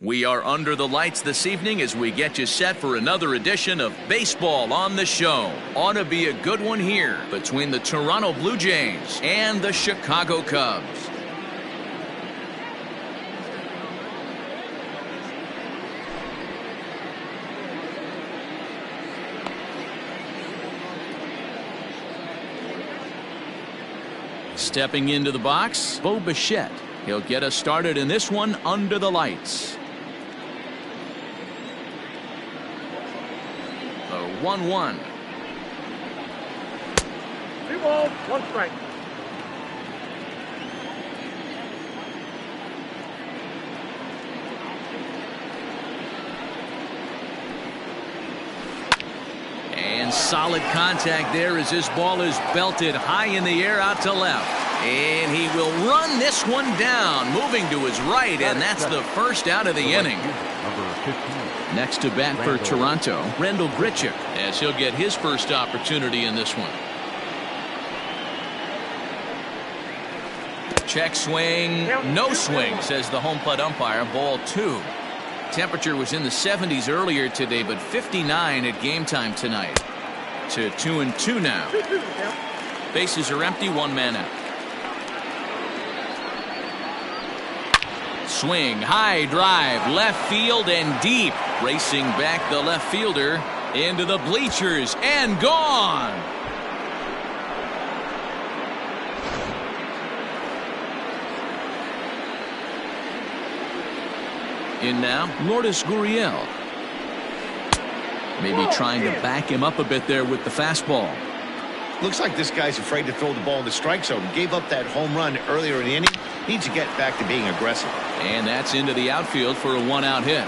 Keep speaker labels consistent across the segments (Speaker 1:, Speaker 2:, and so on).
Speaker 1: We are under the lights this evening as we get you set for another edition of Baseball on the Show. Ought to be a good one here between the Toronto Blue Jays and the Chicago Cubs. Stepping into the box, Bo Bichette. He'll get us started in this one under the lights. The 1-1.
Speaker 2: 3 balls, 1 strike.
Speaker 1: And solid contact there as this ball is belted high in the air out to left. And he will run this one down, moving to his right, and that's the first out of the inning. Next to bat for Toronto, Randall Grichuk, as he'll get his first opportunity in this one. Check swing, no swing, says the home plate umpire. Ball 2. Temperature was in the 70s earlier today, but 59 at game time tonight. To 2-2 now. Bases are empty, 1 man out. Swing, high drive, left field and deep. Racing back the left fielder into the bleachers and gone. In now, Lourdes Gurriel. Maybe trying to back him up a bit there with the fastball.
Speaker 3: Looks like this guy's afraid to throw the ball in the strike zone. Gave up that home run earlier in the inning. Needs to get back to being aggressive.
Speaker 1: And that's into the outfield for a 1-out hit.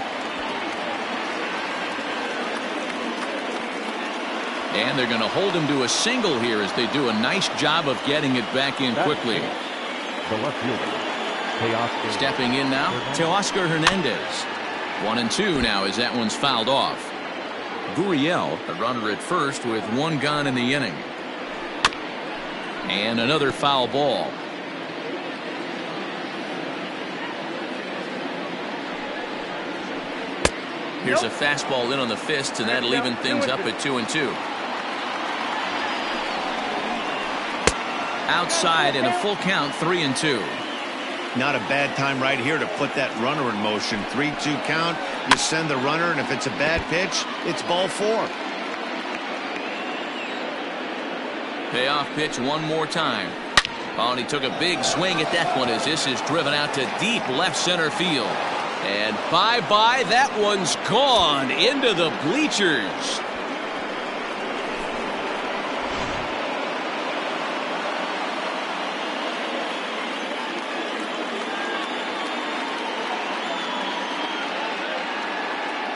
Speaker 1: And they're going to hold him to a single here as they do a nice job of getting it back in quickly.
Speaker 2: The left fielder.
Speaker 1: Stepping in now, Teoscar Hernandez. 1-2 now as that one's fouled off. Gurriel, a runner at first with 1 gone in the inning. And another foul ball. Here's a fastball in on the fist, and that'll even things up at 2-2. Outside in a full count, 3-2.
Speaker 3: Not a bad time right here to put that runner in motion. 3-2 count. You send the runner, and if it's a bad pitch, it's ball 4.
Speaker 1: Payoff pitch one more time. Oh, and he took a big swing at that one as this is driven out to deep left center field. And bye-bye, that one's gone into the bleachers.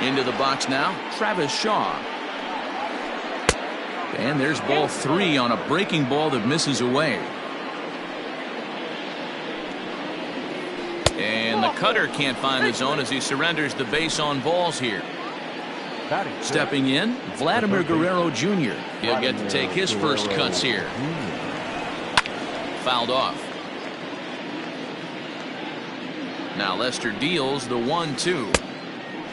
Speaker 1: Into the box now, Travis Shaw. And there's ball 3 on a breaking ball that misses away. And the cutter can't find the zone as he surrenders the base on balls here. Stepping in, Vladimir Guerrero Jr. He'll get to take his first cuts here. Fouled off. Now Lester deals the 1-2.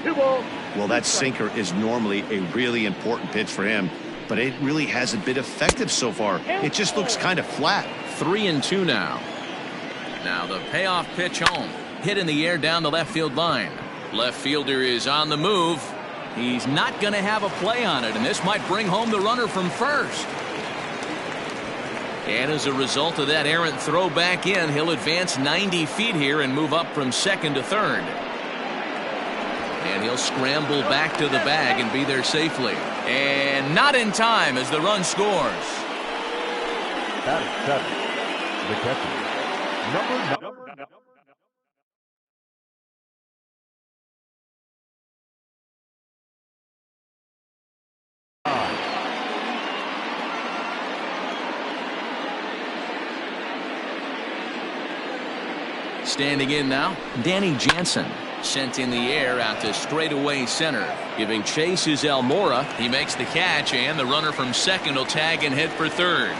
Speaker 3: Well, that sinker is normally a really important pitch for him, but it really hasn't been effective so far. It just looks kind of flat.
Speaker 1: 3-2 now. Now the payoff pitch home. Hit in the air down the left field line. Left fielder is on the move. He's not going to have a play on it, and this might bring home the runner from first. And as a result of that errant throw back in, he'll advance 90 feet here and move up from second to third. And he'll scramble back to the bag and be there safely. And not in time as the run scores.
Speaker 2: That is 7. The catcher, number 9.
Speaker 1: Standing in now, Danny Jansen. Sent in the air out to straightaway center. Giving chase is Almora. He makes the catch, and the runner from second will tag and head for third.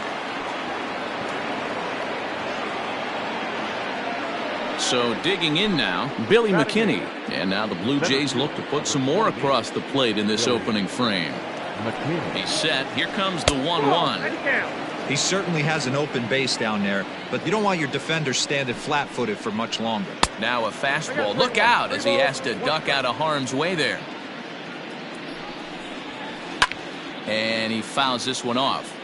Speaker 1: So digging in now, Billy McKinney. And now the Blue Jays look to put some more across the plate in this opening frame. He's set. Here comes the 1-1.
Speaker 4: He certainly has an open base down there, but you don't want your defender standing flat-footed for much longer.
Speaker 1: Now a fastball. Look out as he has to duck out of harm's way there. And he fouls this one off.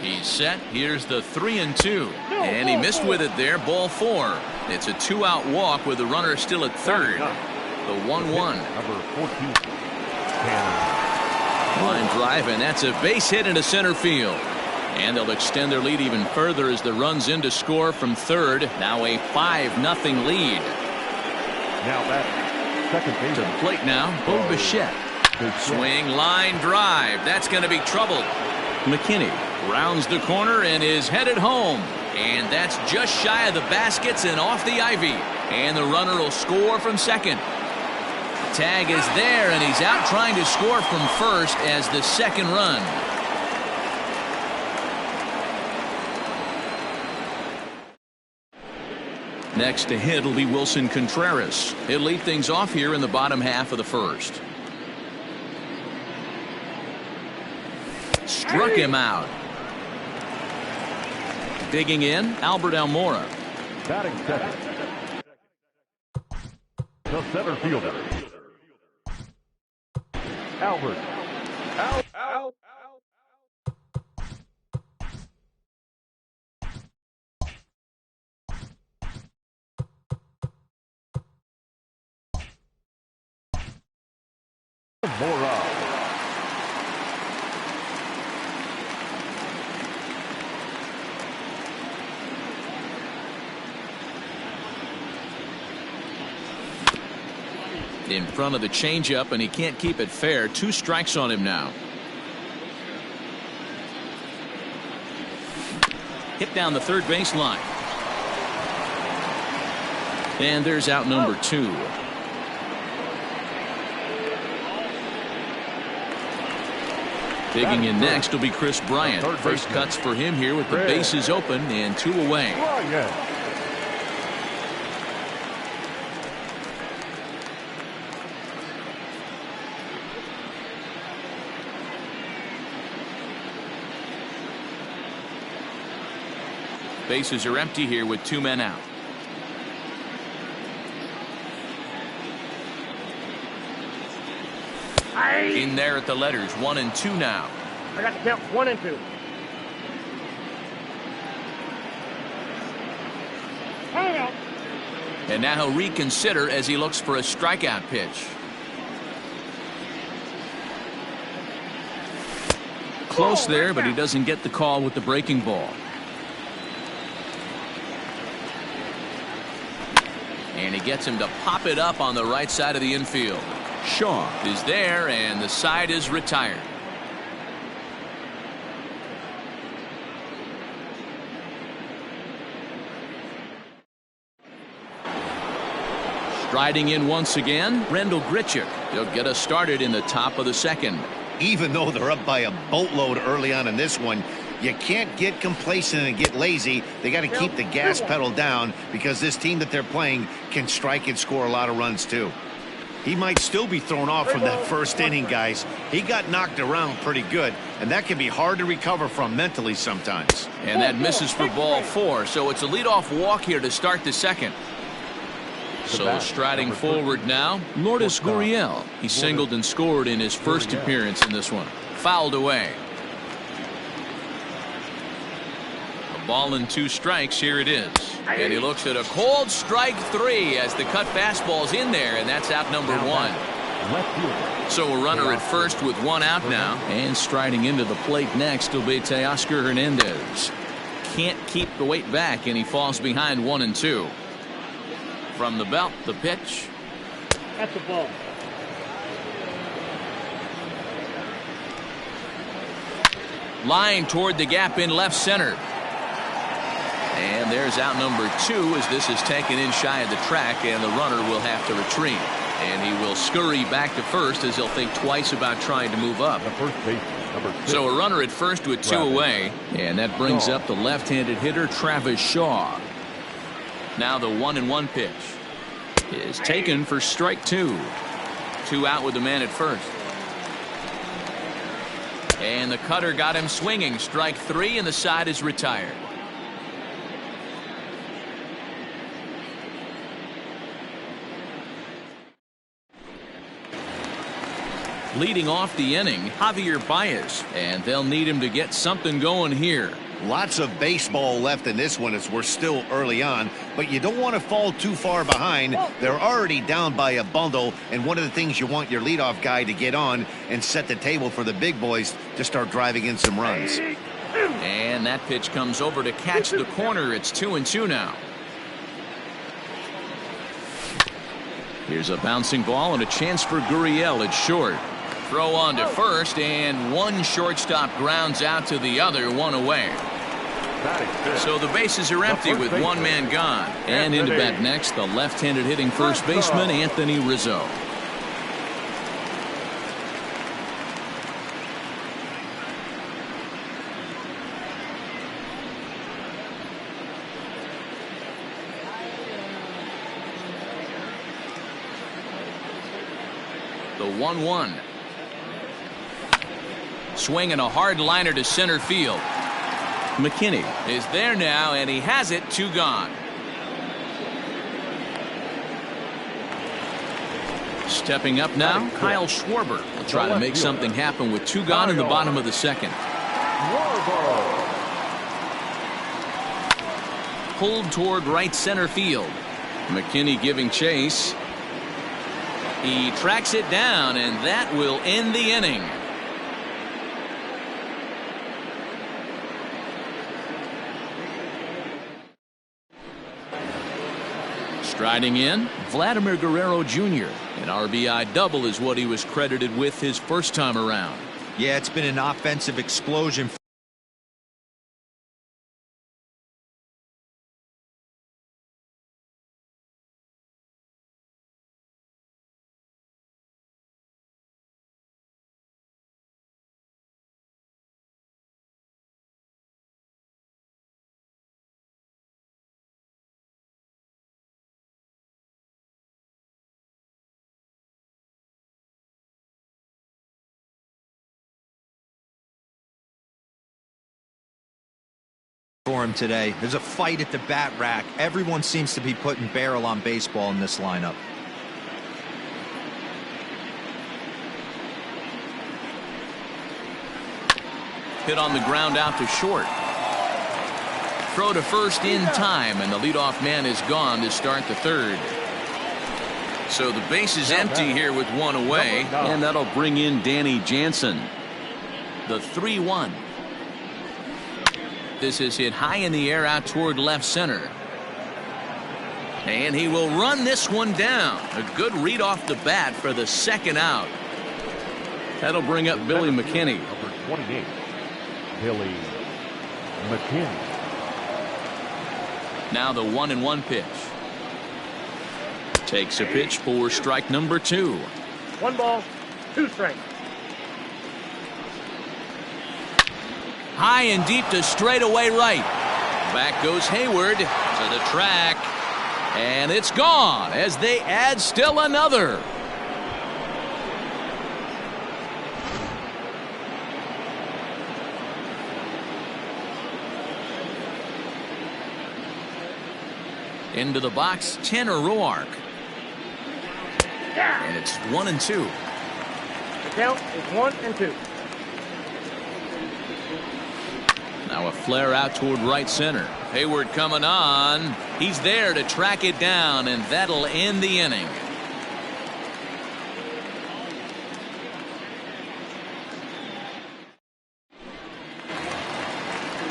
Speaker 1: He's set. Here's the 3-2. And he missed with it there. Ball 4. It's a 2-out walk with the runner still at third. The 1-1.
Speaker 2: Number 14.
Speaker 1: Line drive, and that's a base hit into center field. And they'll extend their lead even further as the runs in to score from third. Now a 5-0 lead.
Speaker 2: Now that second base.
Speaker 1: To the plate now, Bo Bichette. Swing, line drive. That's going to be trouble. McKinney rounds the corner and is headed home. And that's just shy of the baskets and off the ivy. And the runner will score from second. Tag is there, and he's out trying to score from first as the second run. Next to hit will be Wilson Contreras. He'll lead things off here in the bottom half of the first. Struck him out. Digging in, Albert Almora.
Speaker 2: Batting second. The center fielder. Albert. Out. Mora.
Speaker 1: In front of the changeup, and he can't keep it fair. 2 strikes on him now. Hit down the third base line. And there's out number 2. Digging in next will be Chris Bryant. First cuts for him here with the bases open and 2 away. Bases are empty here with 2 men out. In there at the letters, 1 and 2 now.
Speaker 5: I got to count 1 and 2.
Speaker 1: And now he'll reconsider as he looks for a strikeout pitch. Close there, but he doesn't get the call with the breaking ball. And he gets him to pop it up on the right side of the infield. Shaw is there, and the side is retired. Striding in once again, Rendell Grichuk. He'll get us started in the top of the second.
Speaker 3: Even though they're up by a boatload early on in this one, you can't get complacent and get lazy. They got to keep the gas pedal down because this team that they're playing can strike and score a lot of runs too. He might still be thrown off from that first inning, guys. He got knocked around pretty good, and that can be hard to recover from mentally sometimes.
Speaker 1: And that misses for ball 4, so it's a leadoff walk here to start the second. So striding forward now, Lourdes Gurriel. He singled and scored in his first appearance in this one. Fouled away. A ball and 2 strikes. Here it is. And he looks at a cold strike 3 as the cut fastball's in there, and that's out number 1. So a runner at first with 1 out now. And striding into the plate next will be Teoscar Hernandez. Can't keep the weight back, and he falls behind 1 and 2. From the belt, the pitch.
Speaker 5: That's the ball.
Speaker 1: Line toward the gap in left center. And there's out number 2 as this is taken in shy of the track, and the runner will have to retreat. And he will scurry back to first as he'll think twice about trying to move up. So a runner at first with 2 away, and that brings up the left-handed hitter Travis Shaw. Now the 1-1 pitch is taken for strike 2. 2 out with the man at first. And the cutter got him swinging. Strike 3, and the side is retired. Leading off the inning, Javier Baez, and they'll need him to get something going here.
Speaker 3: Lots of baseball left in this one as we're still early on, but you don't want to fall too far behind. They're already down by a bundle, and one of the things you want your leadoff guy to get on and set the table for the big boys to start driving in some runs.
Speaker 1: And that pitch comes over to catch the corner. It's 2-2 now. Here's a bouncing ball and a chance for Gurriel at short. Throw on to first, and one shortstop grounds out to the other, one away. So the bases are empty with one man gone. And into bat next, the left-handed hitting first baseman, Anthony Rizzo. The 1-1. Swinging a hard liner to center field. McKinney is there now, and he has it. 2 gone. Stepping up now, Kyle Schwarber will try to make something happen with 2 gone in the bottom of the second. Pulled toward right center field. McKinney giving chase. He tracks it down, and that will end the inning. Striding in, Vladimir Guerrero Jr. An RBI double is what he was credited with his first time around.
Speaker 4: Yeah, it's been an offensive explosion. For him today. There's a fight at the bat rack. Everyone seems to be putting barrel on baseball in this lineup.
Speaker 1: Hit on the ground out to short. Throw to first in time, and the leadoff man is gone to start the third. So the base is empty here with 1 away, and that'll bring in Danny Jansen. The 3-1. This is hit high in the air out toward left center. And he will run this one down. A good read off the bat for the second out. That'll bring up Billy McKinney.
Speaker 2: Number 28, Billy McKinney.
Speaker 1: Now the 1-1 pitch. Takes a pitch for strike number 2.
Speaker 5: 1 ball, 2 strikes.
Speaker 1: High and deep to straightaway right. Back goes Hayward to the track. And it's gone as they add still another. Into the box, Tanner Roark. And it's 1-2.
Speaker 5: The count is 1-2.
Speaker 1: Now a flare out toward right center. Hayward coming on. He's there to track it down, and that'll end the inning.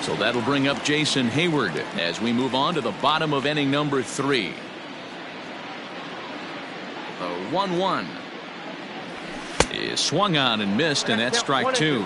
Speaker 1: So that'll bring up Jason Hayward as we move on to the bottom of inning number 3. The 1-1 is swung on and missed, and that's strike 2.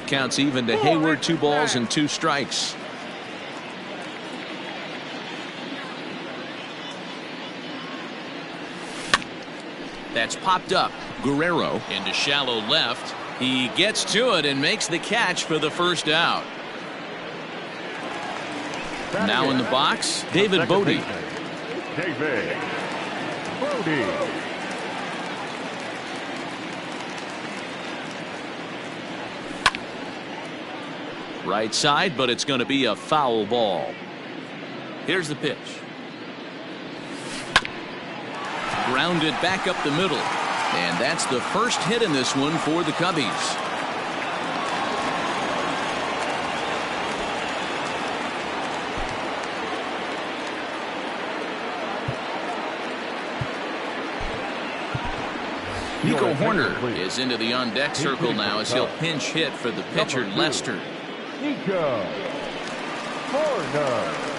Speaker 1: counts even to Hayward. 2 balls and 2 strikes. That's popped up. Guerrero into shallow left. He gets to it and makes the catch for the first out. Now in the box, David Bodie.
Speaker 2: David Bodie.
Speaker 1: Right side, but it's going to be a foul ball. Here's the pitch. Grounded back up the middle. And that's the first hit in this one for the Cubbies. Nico Horner is into the on-deck circle now as he'll pinch hit for the pitcher, Lester.
Speaker 2: Nico Horner.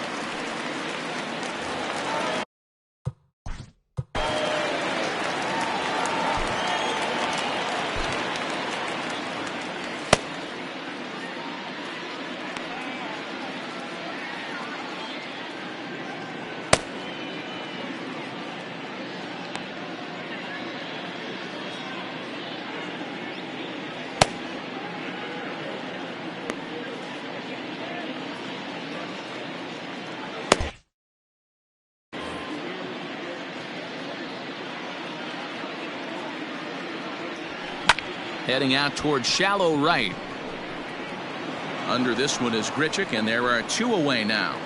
Speaker 1: Heading out towards shallow right. Under this one is Grichuk, and there are 2 away now.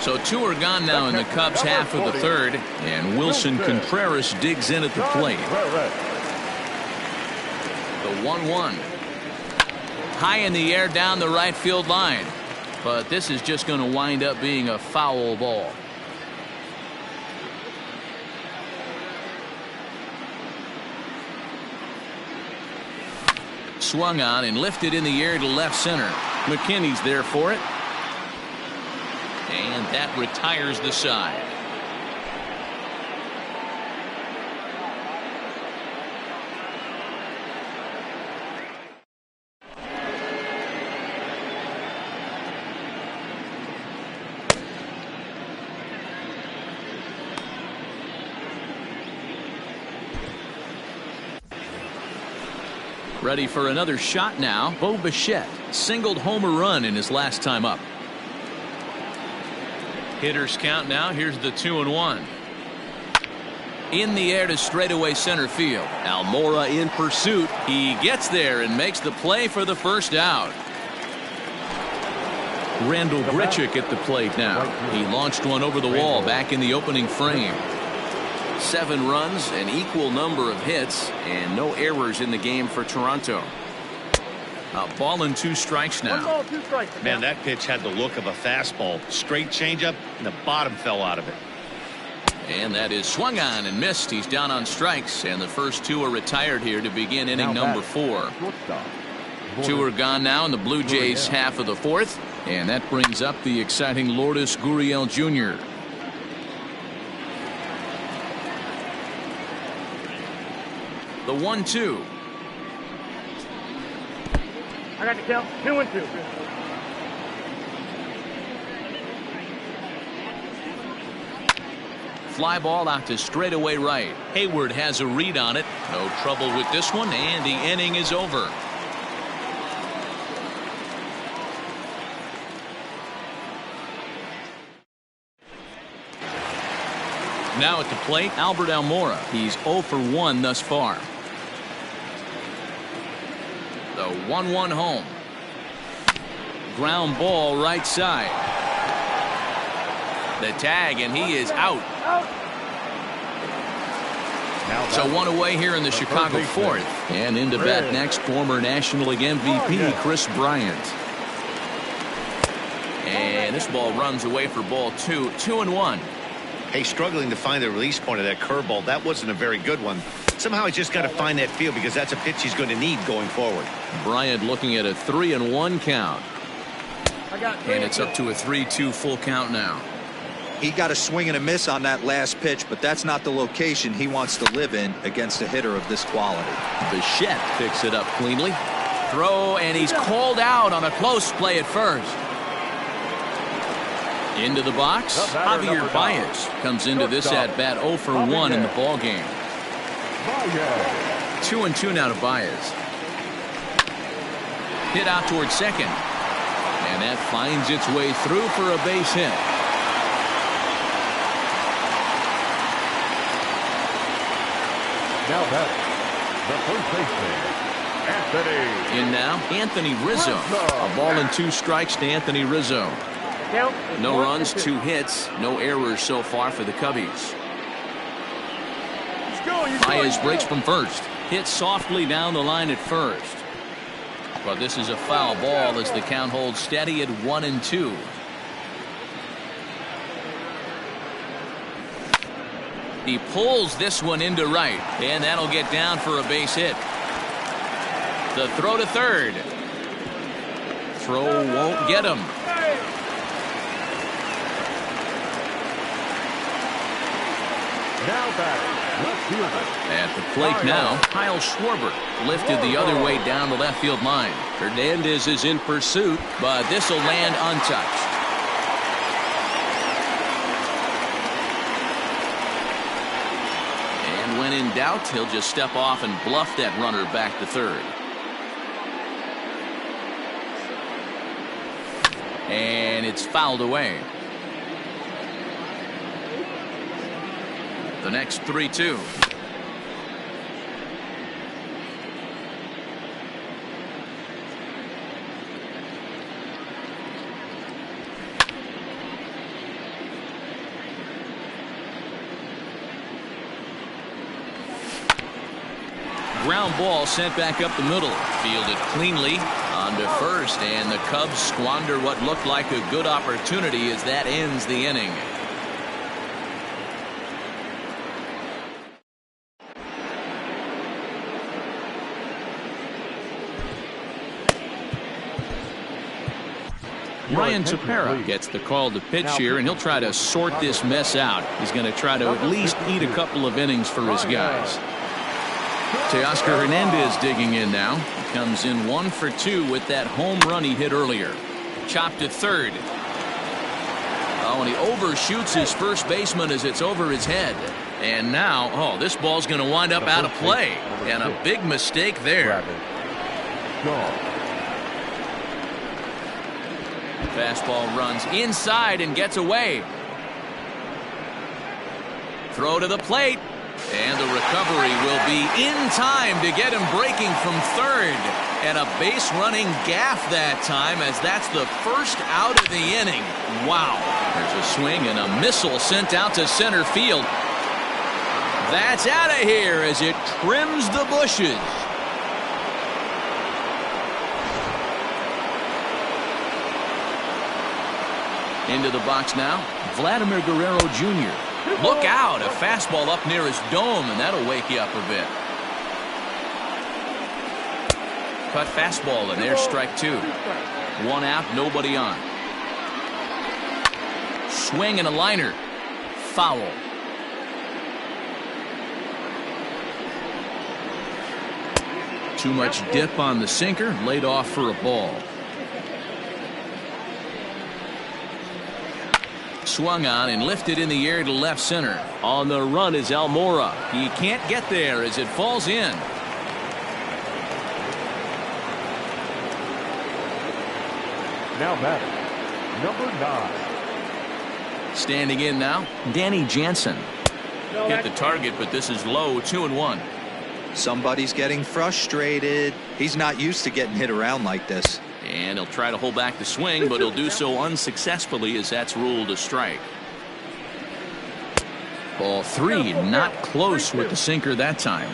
Speaker 1: So 2 are gone now in the Cubs' half of the third, and Wilson Contreras digs in at the plate. The 1-1. High in the air down the right field line, but this is just going to wind up being a foul ball. Swung on and lifted in the air to left center. McKinney's there for it. And that retires the side. Ready for another shot now. Bo Bichette singled home a run in his last time up. Hitters count now. Here's the 2-1. In the air to straightaway center field. Almora in pursuit. He gets there and makes the play for the first out. Randall Grichuk at the plate now. He launched one over the wall back in the opening frame. 7 runs, an equal number of hits, and no errors in the game for Toronto. A ball and 2 strikes now.
Speaker 5: 1 ball, 2 strikes.
Speaker 3: Man, that pitch had the look of a fastball. Straight changeup, and the bottom fell out of it.
Speaker 1: And that is swung on and missed. He's down on strikes, and the first 2 are retired here to begin inning number 4. 2 are gone now in the Blue Jays' half of the 4th, and that brings up the exciting Lourdes Gurriel Jr. The 1-2.
Speaker 5: I got the count. 2-2.
Speaker 1: Fly ball out to straightaway right. Hayward has a read on it. No trouble with this one, and the inning is over. Now at the plate, Albert Almora. He's 0 for 1 thus far. The 1-1 home. Ground ball right side. The tag, and he is out. So 1 away here in the Chicago 4th. And into bat next, former National League MVP Chris Bryant. And this ball runs away for ball 2. 2-1.
Speaker 3: Hey, struggling to find the release point of that curveball. That wasn't a very good one. Somehow he's just got to find that feel because that's a pitch he's going to need going forward.
Speaker 1: Bryant looking at a 3-1 count.
Speaker 5: I got 3
Speaker 1: and it's up to a 3-2 full count now.
Speaker 4: He got a swing and a miss on that last pitch, but that's not the location he wants to live in against a hitter of this quality.
Speaker 1: Bichette picks it up cleanly. Throw, and he's called out on a close play at first. Into the box, Javier Baez comes into this at bat 0 for 1 in the ball game. 2-2 now to Baez. Hit out towards second, and that finds its way through for a base hit.
Speaker 2: Now back, the first baseman, Anthony.
Speaker 1: In now, Anthony Rizzo. A ball and 2 strikes to Anthony Rizzo. No runs, 2 hits, no errors so far for the Cubbies. Baez breaks from first. Hit softly down the line at first. But this is a foul ball as the count holds steady at 1-2. He pulls this one into right, and that'll get down for a base hit. The throw to third. Throw won't get him.
Speaker 2: Now back, left fielder.
Speaker 1: At the plate now, Kyle Schwarber lifted the other way down the left field line. Hernandez is in pursuit, but this will land untouched. And when in doubt, he'll just step off and bluff that runner back to third. And it's fouled away. The next 3-2. Ground ball sent back up the middle. Fielded cleanly onto first, and the Cubs squander what looked like a good opportunity as that ends the inning. Ryan Tepera gets the call to pitch here, and he'll try to sort this mess out. He's going to try to at least eat a couple of innings for his guys. Teoscar Hernandez digging in now. He comes in 1 for 2 with that home run he hit earlier. Chopped to third. Oh, and he overshoots his first baseman as it's over his head. And now, oh, this ball's going to wind up out of play. And a big mistake there. Fastball runs inside and gets away. Throw to the plate. And the recovery will be in time to get him breaking from third. And a base running gaff that time, as that's the first out of the inning. Wow. There's a swing and a missile sent out to center field. That's out of here as it trims the bushes. Into the box now, Vladimir Guerrero Jr. Look out, a fastball up near his dome, and that'll wake you up a bit. Cut fastball, and there's strike 2. 1 out, nobody on. Swing and a liner. Foul. Too much dip on the sinker, laid off for a ball. Swung on and lifted in the air to left center. On the run is Almora. He can't get there as it falls in.
Speaker 2: Now batting, number 9.
Speaker 1: Standing in now, Danny Jansen. Hit the target, but this is low, 2-1.
Speaker 4: Somebody's getting frustrated. He's not used to getting hit around like this.
Speaker 1: And he'll try to hold back the swing, but he'll do so unsuccessfully as that's ruled a strike. Ball 3, not close with the sinker that time.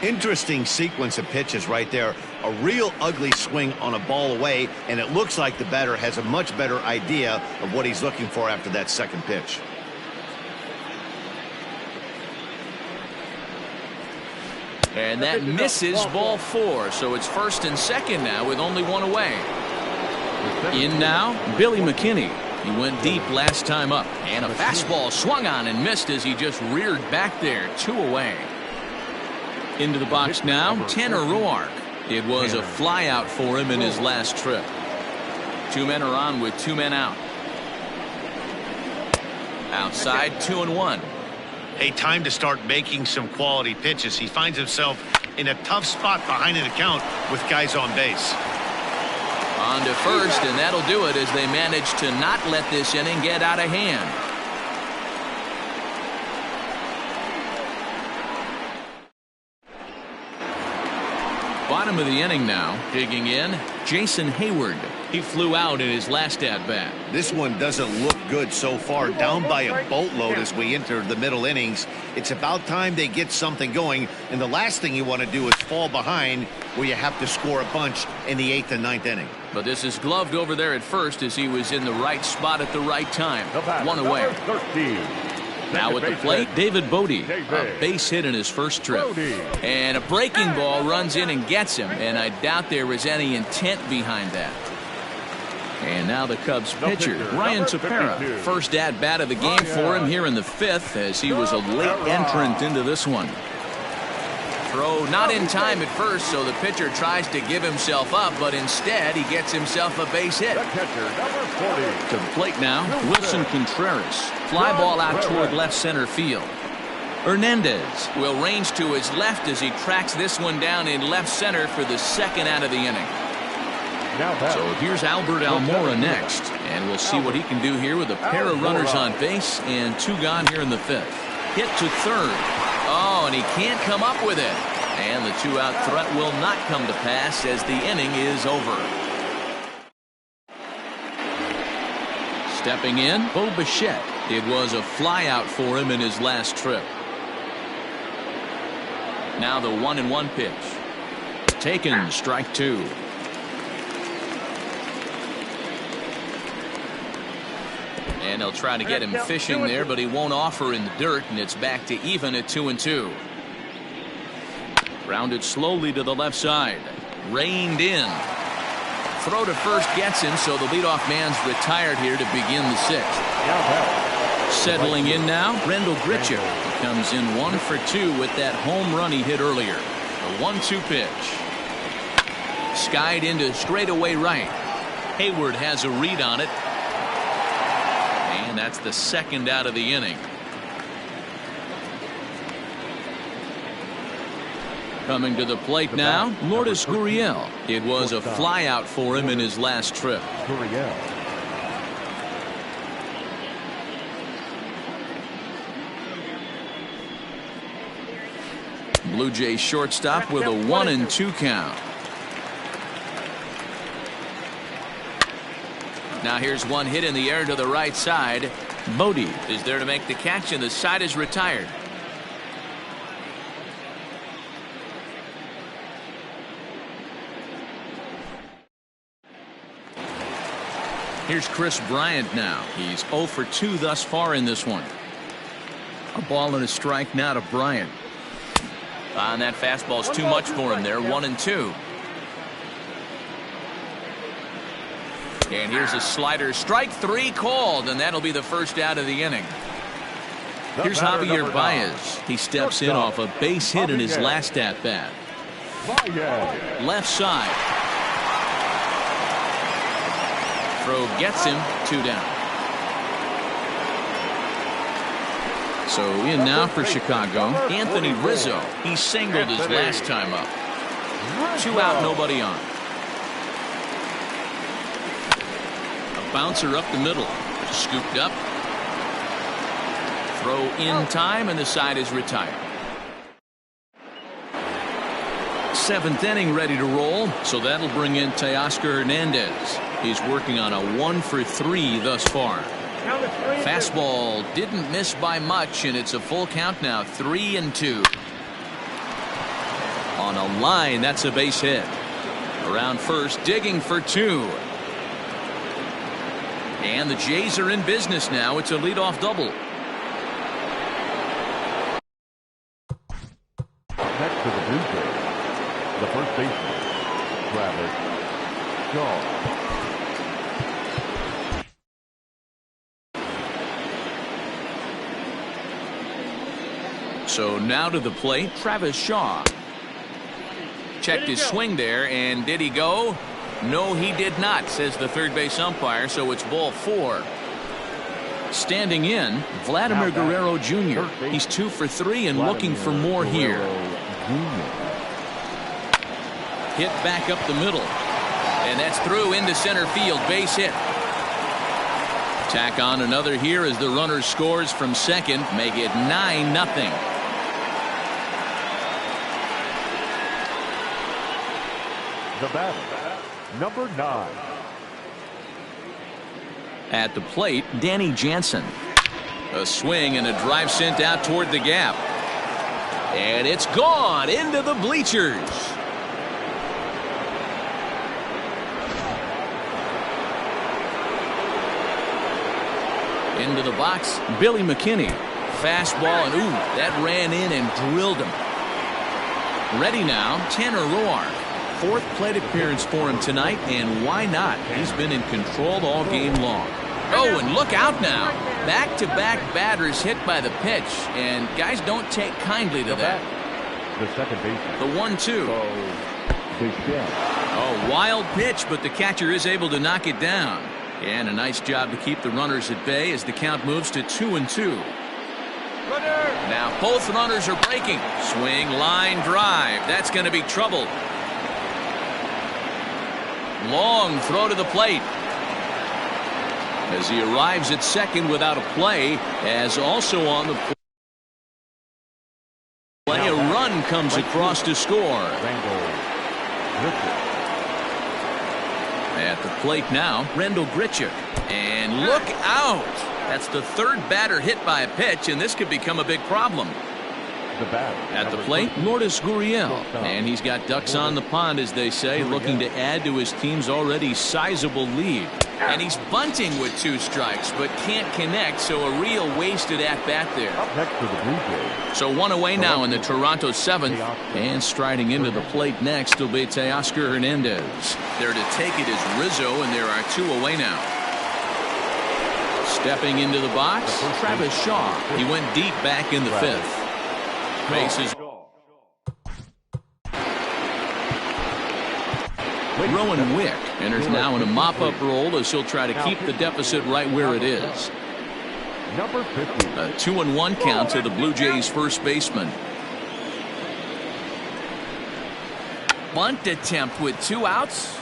Speaker 3: Interesting sequence of pitches right there. A real ugly swing on a ball away, and it looks like the batter has a much better idea of what he's looking for after that second pitch.
Speaker 1: And that misses ball 4, so it's first and second now with only 1 away. In now, Billy McKinney. He went deep last time up, and a fastball swung on and missed as he just reared back there. 2 away. Into the box now, Tanner Roark. It was a flyout for him in his last trip. 2 men are on with 2 men out. Outside, 2-1.
Speaker 3: Hey, time to start making some quality pitches. He finds himself in a tough spot behind an account with guys on base.
Speaker 1: On to first, and that'll do it as they manage to not let this inning get out of hand. Bottom of the inning now. Digging in, Jason Hayward. He flew out in his last at-bat.
Speaker 3: This one doesn't look good so far. Down by a boatload as we enter the middle innings. It's about time they get something going, and the last thing you want to do is fall behind where you have to score a bunch in the 8th and 9th inning.
Speaker 1: But this is gloved over there at first as he was in the right spot at the right time. 1 away. Now at the plate, David Bodie. A base hit in his first trip. And a breaking ball runs in and gets him, and I doubt there was any intent behind that. And now the Cubs pitcher, Ryan Tepera. First at-bat of the game for him here in the 5th as he was a late entrant into this one. Throw not in time at first, so the pitcher tries to give himself up, but instead he gets himself a base hit. To the plate now, Wilson Contreras. Fly ball out toward left center field. Hernandez will range to his left as he tracks this one down in left center for the 2nd out of the inning. So here's Albert Almora next, and we'll see what he can do here with a pair of runners on base and 2 gone here in the 5th. Hit to third. Oh, and he can't come up with it. And the 2-out threat will not come to pass as the inning is over. Stepping in, Bo Bichette. It was a flyout for him in his last trip. Now the 1-1 pitch. Taken, strike 2. And they'll try to get him fishing there, but he won't offer in the dirt, and it's back to even at 2-2. Grounded slowly to the left side. Reined in. Throw to first gets him, so the leadoff man's retired here to begin the 6th. Settling in now, Rendell Gritcher. He comes in 1 for 2 with that home run he hit earlier. The 1-2 pitch. Skied into straightaway right. Hayward has a read on it. And that's the 2nd out of the inning. Coming to the plate now, Lourdes Gurriel. It was a flyout for him in his last trip. Blue Jays shortstop with a 1-2 count. Now here's one hit in the air to the right side. Bodie is there to make the catch, and the side is retired. Here's Chris Bryant now. He's 0 for 2 thus far in this one. A ball and a strike now to Bryant. And that fastball's too much for him there. 1-2. And here's a slider. Strike 3 called, and that'll be the 1st out of the inning. Here's Javier Baez. He steps in off a base hit in his last at-bat. Left side. Throw gets him. 2 down. So in now for Chicago, Anthony Rizzo. He singled his last time up. 2 out, nobody on. Bouncer up the middle. Scooped up. Throw in time, and the side is retired. 7th inning ready to roll, so that'll bring in Teoscar Hernandez. He's working on a 1 for 3 thus far. Fastball didn't miss by much, and it's a full count now. 3-2. On a line, that's a base hit. Around first, digging for 2. And the Jays are in business now. It's a leadoff double.
Speaker 2: Next to the Blue Jays, the first baseman, Travis Shaw.
Speaker 1: So now to the plate, Travis Shaw. Checked his swing there, and did he go? No, he did not, says the third base umpire, so it's ball 4. Standing in, Vladimir Guerrero Jr. He's 2 for 3 and looking for more here. Hit back up the middle. And that's through into center field. Base hit. Tack on another here as the runner scores from second. Make it 9-0.
Speaker 2: The batter, number 9.
Speaker 1: At the plate, Danny Jansen. A swing and a drive sent out toward the gap. And it's gone into the bleachers. Into the box, Billy McKinney. Fastball, and ooh, that ran in and drilled him. Ready now, Tanner Roark. 4th plate appearance for him tonight, and why not? He's been in control all game long. Oh, and look out now. Back-to-back batters hit by the pitch, and guys don't take kindly to that.
Speaker 2: The second baseman.
Speaker 1: The 1-2. Oh, wild pitch, but the catcher is able to knock it down. And a nice job to keep the runners at bay as the count moves to 2-2. Now both runners are breaking. Swing, line drive. That's going to be trouble. Long throw to the plate. As he arrives at second without a play, as also on the play, a run comes across to score. At the plate now, Rendell Grichuk. And look out! That's the 3rd batter hit by a pitch, and this could become a big problem. At the plate, Lourdes Gurriel. And he's got ducks on the pond, as they say, looking to add to his team's already sizable lead. And he's bunting with 2 strikes, but can't connect, so a real wasted at-bat there. So 1 away now in the Toronto 7th. And striding into the plate next will be Teoscar Hernandez. There to take it is Rizzo, and there are 2 away now. Stepping into the box, Travis Shaw. He went deep back in the 5th. Bases. Rowan Wick enters now in a mop-up role as he'll try to keep the deficit right where it is.
Speaker 2: Number 50.
Speaker 1: A 2-1 count to the Blue Jays first baseman. Bunt attempt with 2 outs.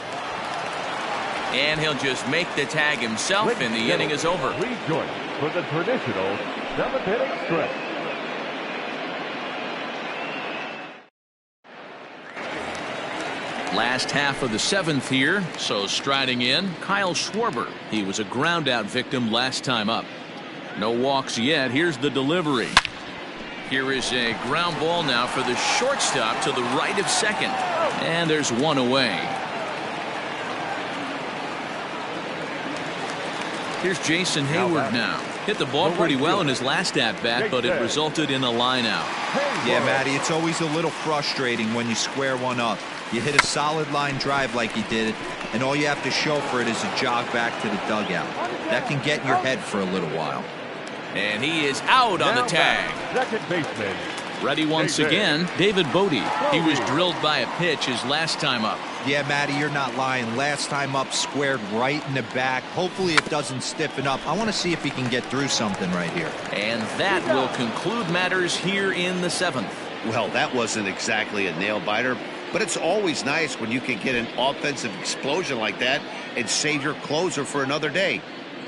Speaker 1: And he'll just make the tag himself, and the inning is over.
Speaker 2: Rejoice for the traditional 7th inning stretch.
Speaker 1: Last half of the 7th here, so striding in, Kyle Schwarber. He was a ground-out victim last time up. No walks yet. Here's the delivery. Here is a ground ball now for the shortstop to the right of second. And there's 1 away. Here's Jason Hayward now. Hit the ball pretty well in his last at-bat, but it resulted in a line-out.
Speaker 4: Yeah, Matty, it's always a little frustrating when you square one up. You hit a solid line drive like he did, and all you have to show for it is a jog back to the dugout. That can get in your head for a little while.
Speaker 1: And he is out on the tag.
Speaker 2: Second baseman.
Speaker 1: Ready once again, David Bodie. He was drilled by a pitch his last time up.
Speaker 4: Yeah, Matty, you're not lying. Last time up, squared right in the back. Hopefully it doesn't stiffen up. I want to see if he can get through something right here.
Speaker 1: And that will conclude matters here in the 7th.
Speaker 3: Well, that wasn't exactly a nail-biter, but it's always nice when you can get an offensive explosion like that and save your closer for another day.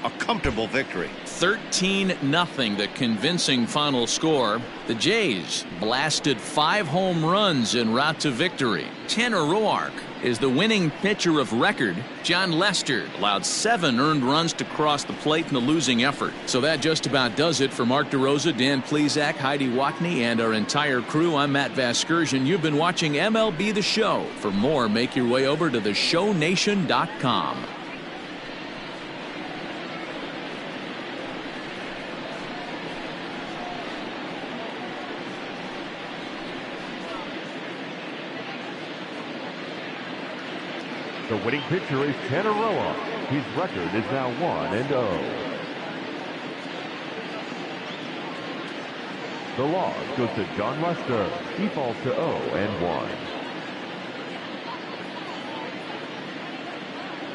Speaker 3: A comfortable victory.
Speaker 1: 13-0, the convincing final score. The Jays blasted 5 home runs en route to victory. Tanner Roark is the winning pitcher of record. John Lester allowed 7 earned runs to cross the plate in the losing effort. So that just about does it for Mark DeRosa, Dan Plesac, Heidi Watney, and our entire crew. I'm Matt Vasgersian. You've been watching MLB The Show. For more, make your way over to theshownation.com.
Speaker 2: The winning pitcher is Tanner Roark. His record is now 1-0. The loss goes to John Lester. He falls to 0-1.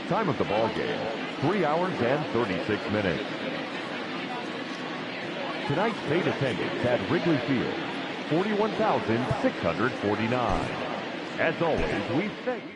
Speaker 2: Time of the ball game, 3 hours and 36 minutes. Tonight's paid attendance at Wrigley Field, 41,649. As always, we thank you.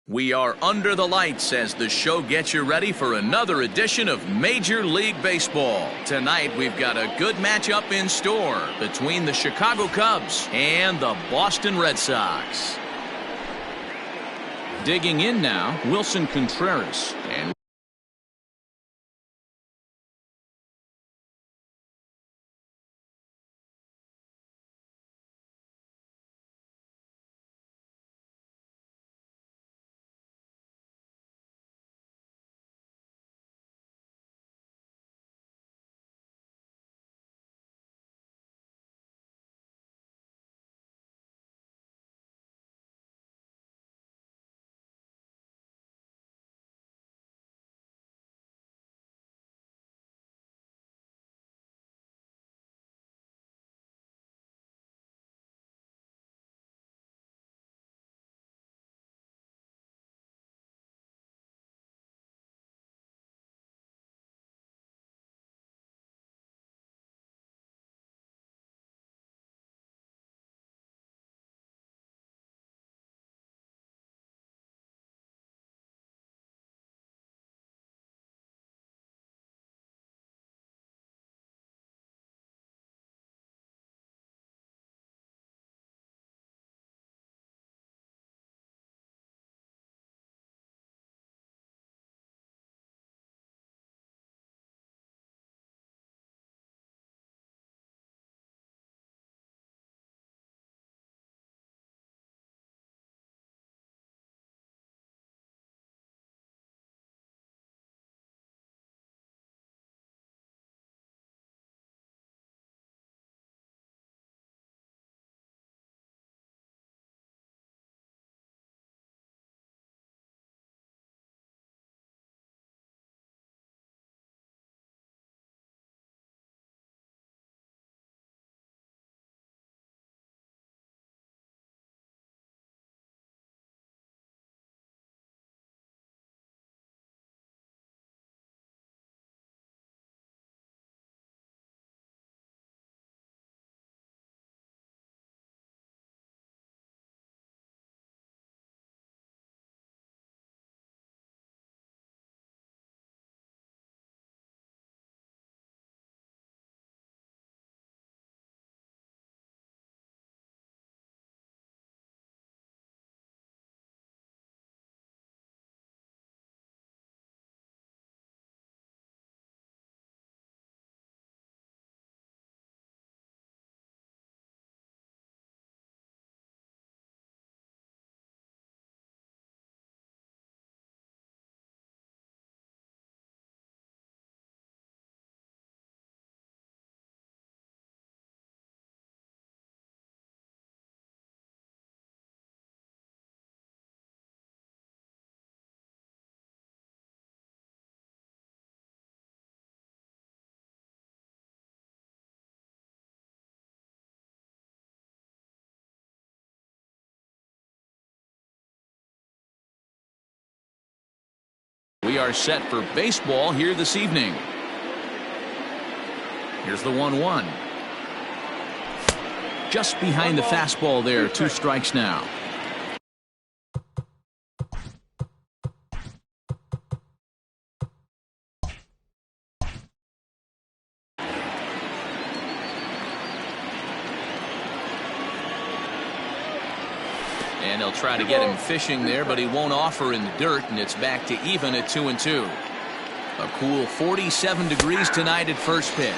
Speaker 1: We are under the lights as the show gets you ready for another edition of Major League Baseball. Tonight, we've got a good matchup in store between the Chicago Cubs and the Boston Red Sox. Digging in now, Wilson Contreras. And are set for baseball here this evening. Here's the 1-1. Just behind the fastball there. 2 strikes now. And they'll try to get him fishing there, but he won't offer in the dirt, and it's back to even at 2-2. A cool 47 degrees tonight at first pitch.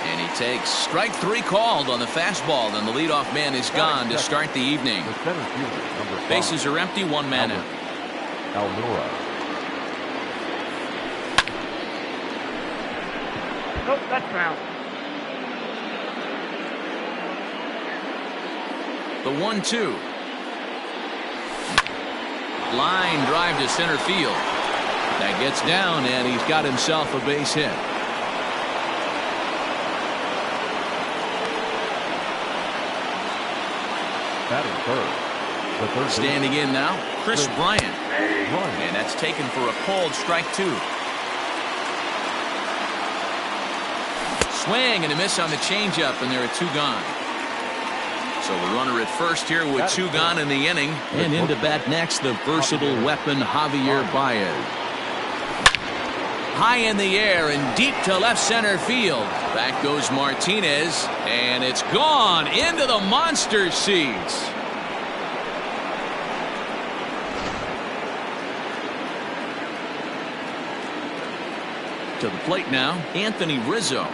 Speaker 1: And he takes strike 3 called on the fastball, and the leadoff man is gone to start the evening. Bases are empty, 1 man out.
Speaker 2: Almora.
Speaker 5: Nope, that's foul.
Speaker 1: The 1-2. Line drive to center field. That gets down, and he's got himself a base hit.
Speaker 2: Batting third. The third
Speaker 1: Standing in now, Chris Bryant. And that's taken for a called strike 2. Swing and a miss on the changeup, and there are 2 gone. So the runner at first here with 2 gone in the inning. And into bat next, the versatile weapon Javier Baez. High in the air and deep to left center field. Back goes Martinez, and it's gone into the monster seats. To the plate now, Anthony Rizzo.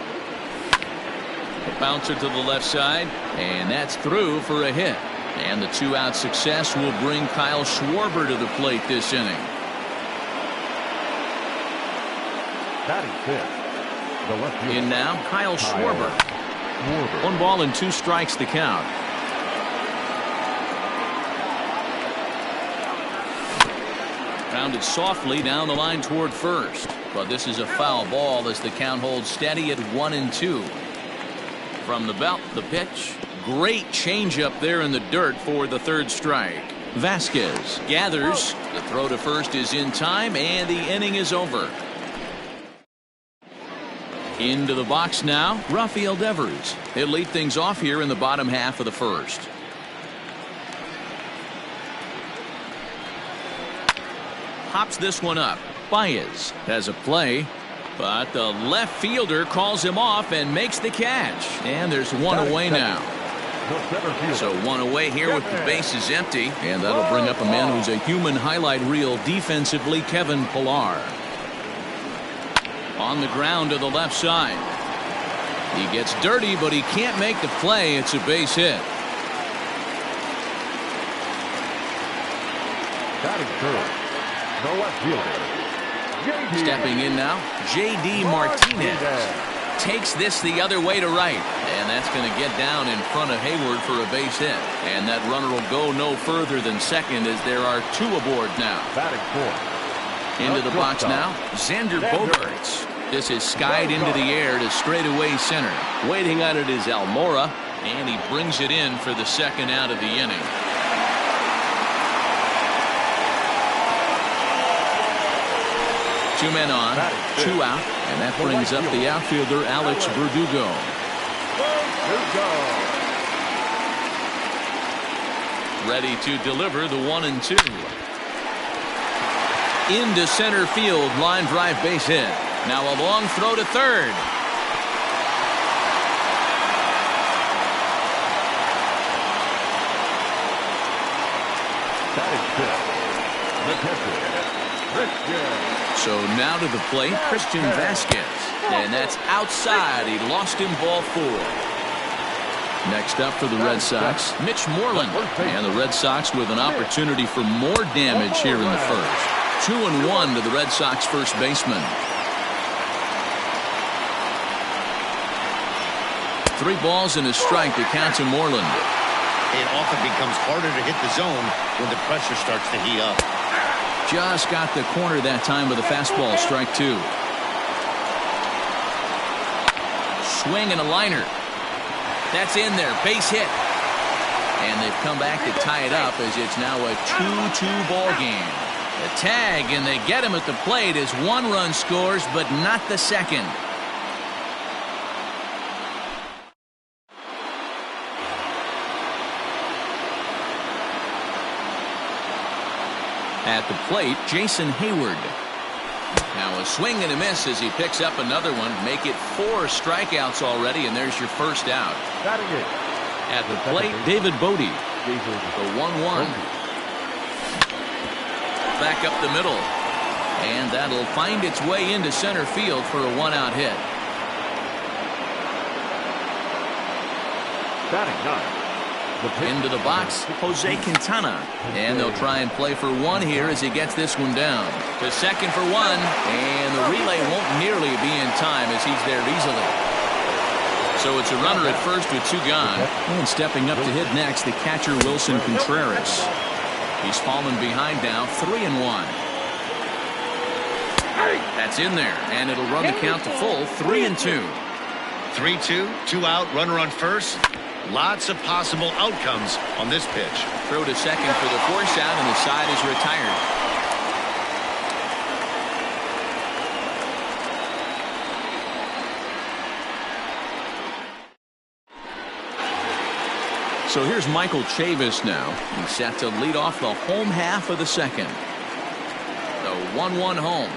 Speaker 1: A bouncer to the left side, and that's through for a hit. And the 2-out success will bring Kyle Schwarber to the plate this inning.
Speaker 2: Batting fifth. The left fielder.
Speaker 1: In now, Kyle Schwarber. 1 ball and 2 strikes to count. Grounded softly down the line toward first. But this is a foul ball as the count holds steady at 1-2. From the belt, the pitch. Great changeup there in the dirt for the 3rd strike. Vasquez gathers. The throw to first is in time, and the inning is over. Into the box now, Rafael Devers. He'll lead things off here in the bottom half of the first. Hops this one up. Baez has a play, but the left fielder calls him off and makes the catch. And there's 1 away now. So 1 away here with the bases empty, and that'll bring up a man who's a human highlight reel defensively, Kevin Pillar. On the ground to the left side. He gets dirty, but he can't make the play. It's a base hit.
Speaker 2: Batting third. The left fielder.
Speaker 1: Stepping in now, J.D. Martinez takes this the other way to right, and that's going to get down in front of Hayward for a base hit. And that runner will go no further than second as there are 2 aboard now.
Speaker 2: Batting fourth.
Speaker 1: Into the box now, Xander Bogaerts. This is skied into the air to straightaway center. Waiting on it is Almora, and he brings it in for the 2nd out of the inning. Two men on, 2 out, and that brings up the outfielder Alex Verdugo. Ready to deliver the 1-2. Into center field, line drive base hit. Now a long throw to third. So now to the plate, Christian Vasquez. And that's outside. He lost him ball 4. Next up for the Red Sox, Mitch Moreland. And the Red Sox with an opportunity for more damage here in the first. 2-1 to the Red Sox first baseman. 3 balls and a strike to count to Moreland.
Speaker 3: It often becomes harder to hit the zone when the pressure starts to heat up.
Speaker 1: Just got the corner that time with a fastball, strike 2. Swing and a liner. That's in there, base hit. And they've come back to tie it up as it's now a 2-2 ball game. The tag, and they get him at the plate as one run scores, but not the second. At the plate, Jason Hayward. Now a swing and a miss as he picks up another one. Make it 4 strikeouts already, and there's your first out. At the plate, David Bodie. The 1-1. Back up the middle. And that'll find its way into center field for a 1-out hit.
Speaker 2: Batting 9.
Speaker 1: Into the box, Jose Quintana. And they'll try and play for 1 here as he gets this one down. To second for 1. And the relay won't nearly be in time as he's there easily. So it's a runner at first with 2 gone. And stepping up to hit next, the catcher Wilson Contreras. He's fallen behind now, 3-1. That's in there, and it'll run the count to full, 3-2.
Speaker 3: 3-2, 2 out, runner on first. Lots of possible outcomes on this pitch.
Speaker 1: Throw to second for the force out, and the side is retired. So here's Michael Chavis now. He's set to lead off the home half of the second. The 1-1 home.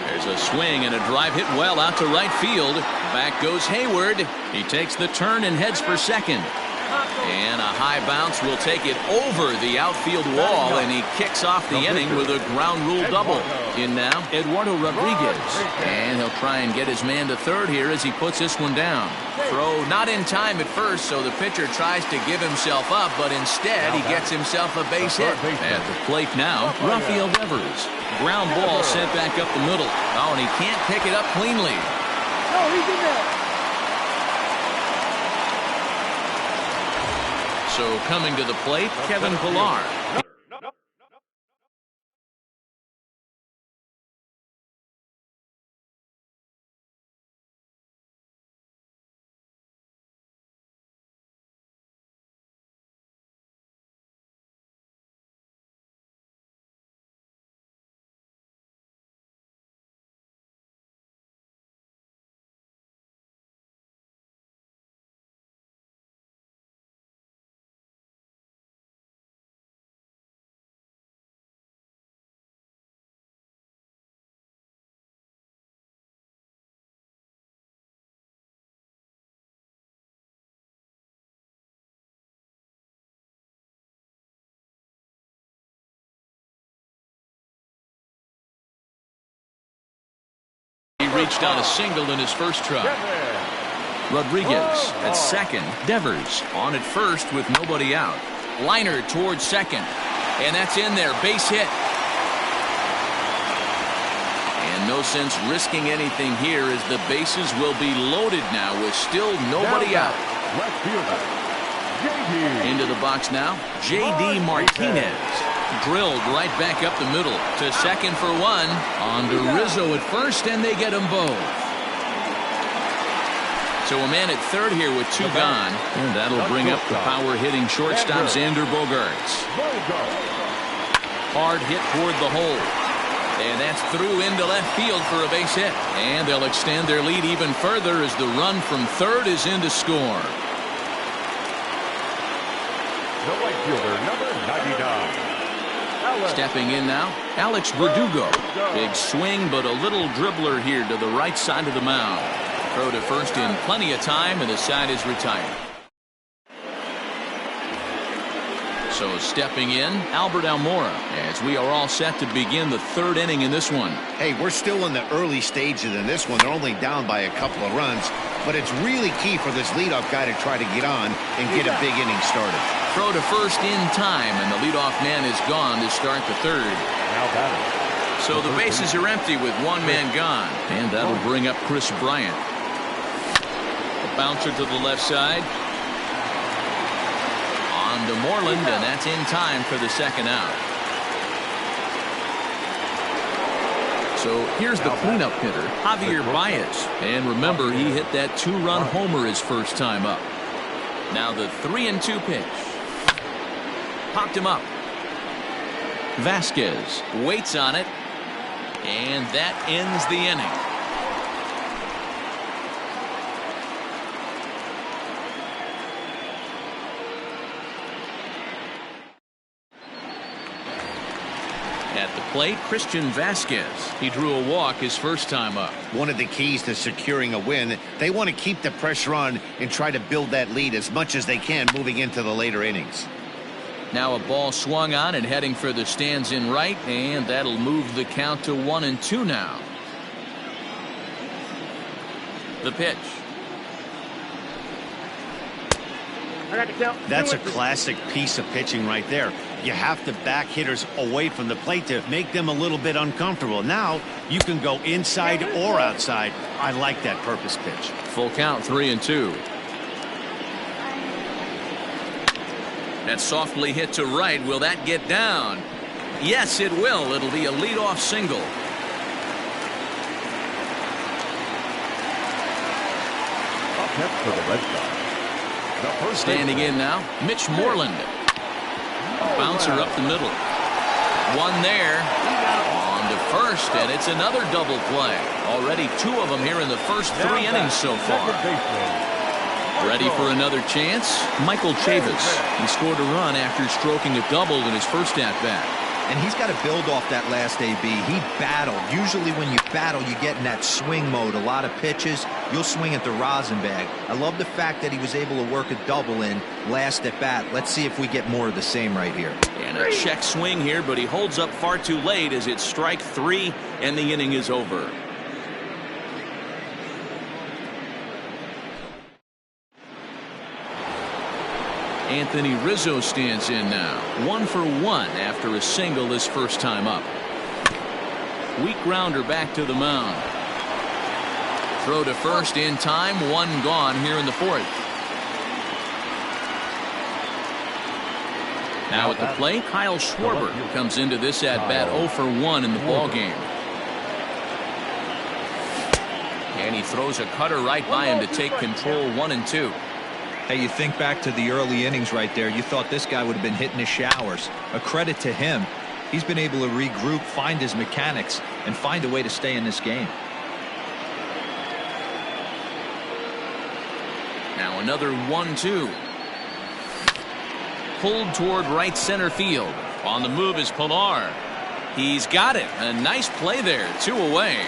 Speaker 1: There's a swing and a drive hit well out to right field. Back goes Hayward. He takes the turn and heads for second. And a high bounce will take it over the outfield wall, and he kicks off the inning with a ground rule double. In now, Eduardo Rodriguez. And he'll try and get his man to third here as he puts this one down. Throw not in time at first, so the pitcher tries to give himself up, but instead he gets himself a base hit. At the plate now, Rafael Devers. Ground ball sent back up the middle. Oh, and he can't pick it up cleanly.
Speaker 5: No, he's in there.
Speaker 1: So coming to the plate, Kevin Pillar. He reached on a single in his first try. Rodriguez at second. Devers on at first with nobody out. Liner towards second. And that's in there. Base hit. And no sense risking anything here as the bases will be loaded now with still nobody out. Into the box now, J.D. Martinez. Drilled right back up the middle to second for 1. On to Rizzo at first, and they get them both. So a man at third here with 2 gone, and that'll bring up the power-hitting shortstop Xander Bogaerts. Hard hit toward the hole. And that's through into left field for a base hit. And they'll extend their lead even further as the run from third is in to score.
Speaker 2: The right fielder, number 99.
Speaker 1: Stepping in now, Alex Verdugo. Big swing, but a little dribbler here to the right side of the mound. Throw to first in plenty of time, and the side is retired. So stepping in, Albert Almora, as we are all set to begin the 3rd inning in this one.
Speaker 3: Hey, we're still in the early stages in this one. They're only down by a couple of runs, but it's really key for this leadoff guy to try to get on and get a big inning started.
Speaker 1: Throw to first in time, and the leadoff man is gone to start the 3rd.
Speaker 2: Now batting.
Speaker 1: So the bases are empty with 1 man gone, and that'll bring up Chris Bryant. A bouncer to the left side. On to Moreland, and that's in time for the 2nd out. So here's the cleanup hitter, Javier Baez. And remember, he hit that 2-run homer his first time up. Now the 3-2 pitch. Popped him up. Vasquez waits on it, and that ends the inning. At the plate, Christian Vasquez. He drew a walk his first time up.
Speaker 3: One of the keys to securing a win, they want to keep the pressure on and try to build that lead as much as they can moving into the later innings.
Speaker 1: Now a ball swung on and heading for the stands in right, and that'll move the count to 1-2 now. The pitch.
Speaker 3: That's a classic piece of pitching right there. You have to back hitters away from the plate to make them a little bit uncomfortable. Now you can go inside or outside. I like that purpose pitch.
Speaker 1: Full count, 3-2. That's softly hit to right. Will that get down? Yes, it will. It'll be a leadoff single.
Speaker 2: Up next for the Red Sox.
Speaker 1: Standing in now, Mitch Moreland. Bouncer up the middle. One there. On to first, and it's another double play. Already 2 of them here in the first 3 innings so far. Ready for another chance? Michael Chavis. He scored a run after stroking a double in his first at-bat.
Speaker 4: And he's got to build off that last AB. He battled. Usually when you battle, you get in that swing mode. A lot of pitches, you'll swing at the rosin bag. I love the fact that he was able to work a double in last at bat. Let's see if we get more of the same right here.
Speaker 1: And a check swing here, but he holds up far too late as it's strike 3 and the inning is over. Anthony Rizzo stands in now. 1 for 1 after a single his first time up. Weak grounder back to the mound. Throw to first in time. 1 gone here in the 4th. Now at the plate, Kyle Schwarber comes into this at-bat 0 for 1 in the ballgame. And he throws a cutter right by him to take control. 1-2.
Speaker 4: Hey, you think back to the early innings right there. You thought this guy would have been hitting his showers. A credit to him. He's been able to regroup, find his mechanics, and find a way to stay in this game.
Speaker 1: Now another 1-2. Pulled toward right center field. On the move is Pilar. He's got it. A nice play there. 2 away.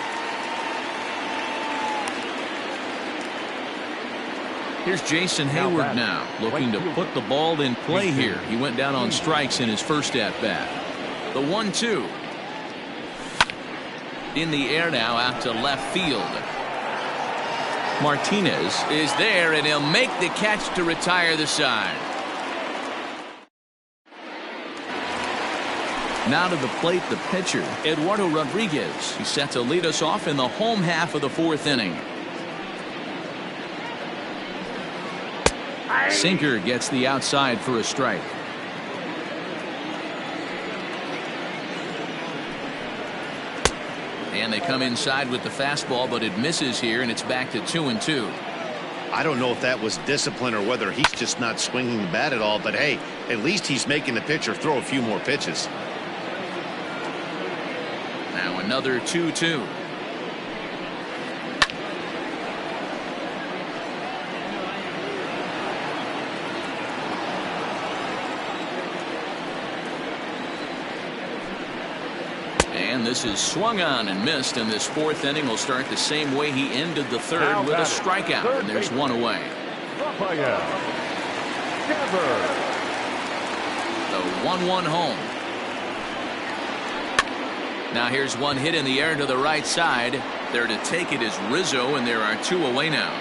Speaker 1: Here's Jason Hayward now, looking to put the ball in play here. He went down on strikes in his first at-bat. The 1-2. In the air now out to left field. Martinez is there, and he'll make the catch to retire the side. Now to the plate, the pitcher, Eduardo Rodriguez. He's set to lead us off in the home half of the 4th inning. Sinker gets the outside for a strike. And they come inside with the fastball, but it misses here, and it's back to 2-2.
Speaker 3: I don't know if that was discipline or whether he's just not swinging the bat at all, but hey, at least he's making the pitcher throw a few more pitches.
Speaker 1: Now another 2-2. And this is swung on and missed, and this 4th inning will start the same way he ended the 3rd with a strikeout, and there's 1 away. The 1-1 home. Now here's one hit in the air to the right side. There to take it is Rizzo, and there are 2 away now.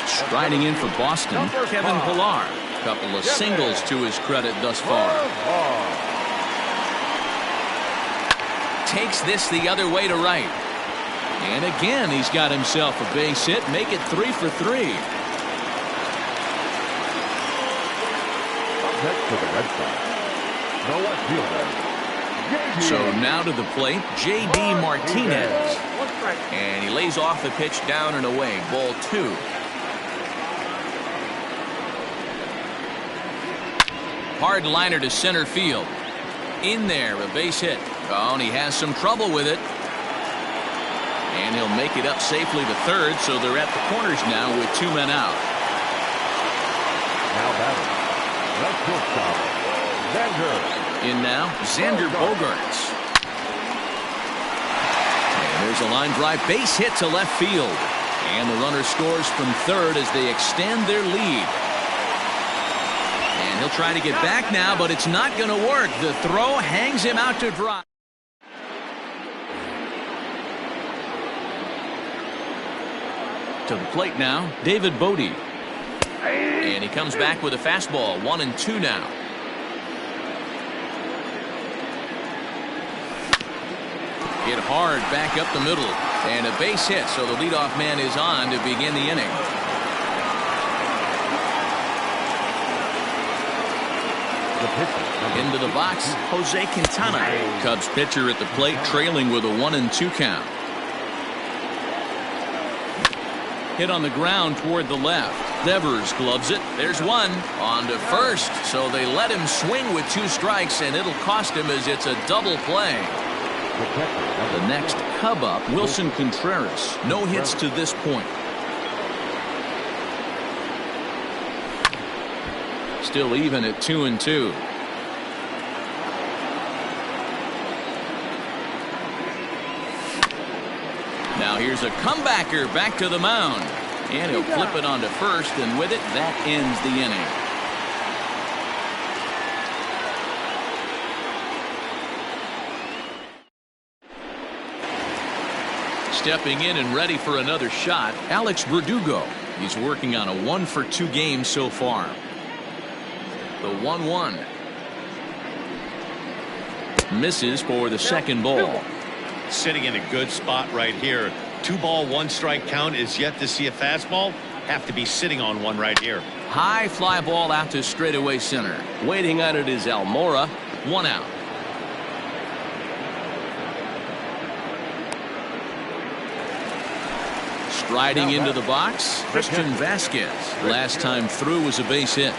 Speaker 1: Striding in for Boston, Kevin Pilar. Couple of singles to his credit thus far. Takes this the other way to right. And again, he's got himself a base hit. Make it 3 for 3.
Speaker 2: Up next for the Red Sox, no fielder.
Speaker 1: So now to the plate, J.D. Martinez. And he lays off the pitch down and away. Ball 2. Hard liner to center field. In there, a base hit. Oh, and he has some trouble with it. And he'll make it up safely to third, so they're at the corners now with 2 men out.
Speaker 2: Now batting, the shortstop, Xander.
Speaker 1: In now, Xander Bogaerts. And there's a line drive base hit to left field. And the runner scores from third as they extend their lead. And he'll try to get back now, but it's not going to work. The throw hangs him out to dry. To the plate now, David Bodie. And he comes back with a fastball, 1-2 now. Hit hard back up the middle. And a base hit, so the leadoff man is on to begin the inning. Into the box, Jose Quintana. Cubs pitcher at the plate, trailing with a 1-2 count. Hit on the ground toward the left. Devers gloves it. There's one. On to first. So they let him swing with 2 strikes, and it'll cost him as it's a double play. The next Cub up, Wilson Contreras. No hits to this point. Still even at 2-2. Now here's a comebacker back to the mound. And he'll flip it onto first, and with it, that ends the inning. Stepping in and ready for another shot, Alex Verdugo. He's working on a 1-for-2 game so far. The 1-1. Misses for the second ball.
Speaker 3: Sitting in a good spot right here. 2-ball, 1-strike count is yet to see a fastball. Have to be sitting on one right here.
Speaker 1: High fly ball out to straightaway center. Waiting on it is Almora. 1 out. Striding into the box, Christian Vasquez. Last time through was a base hit.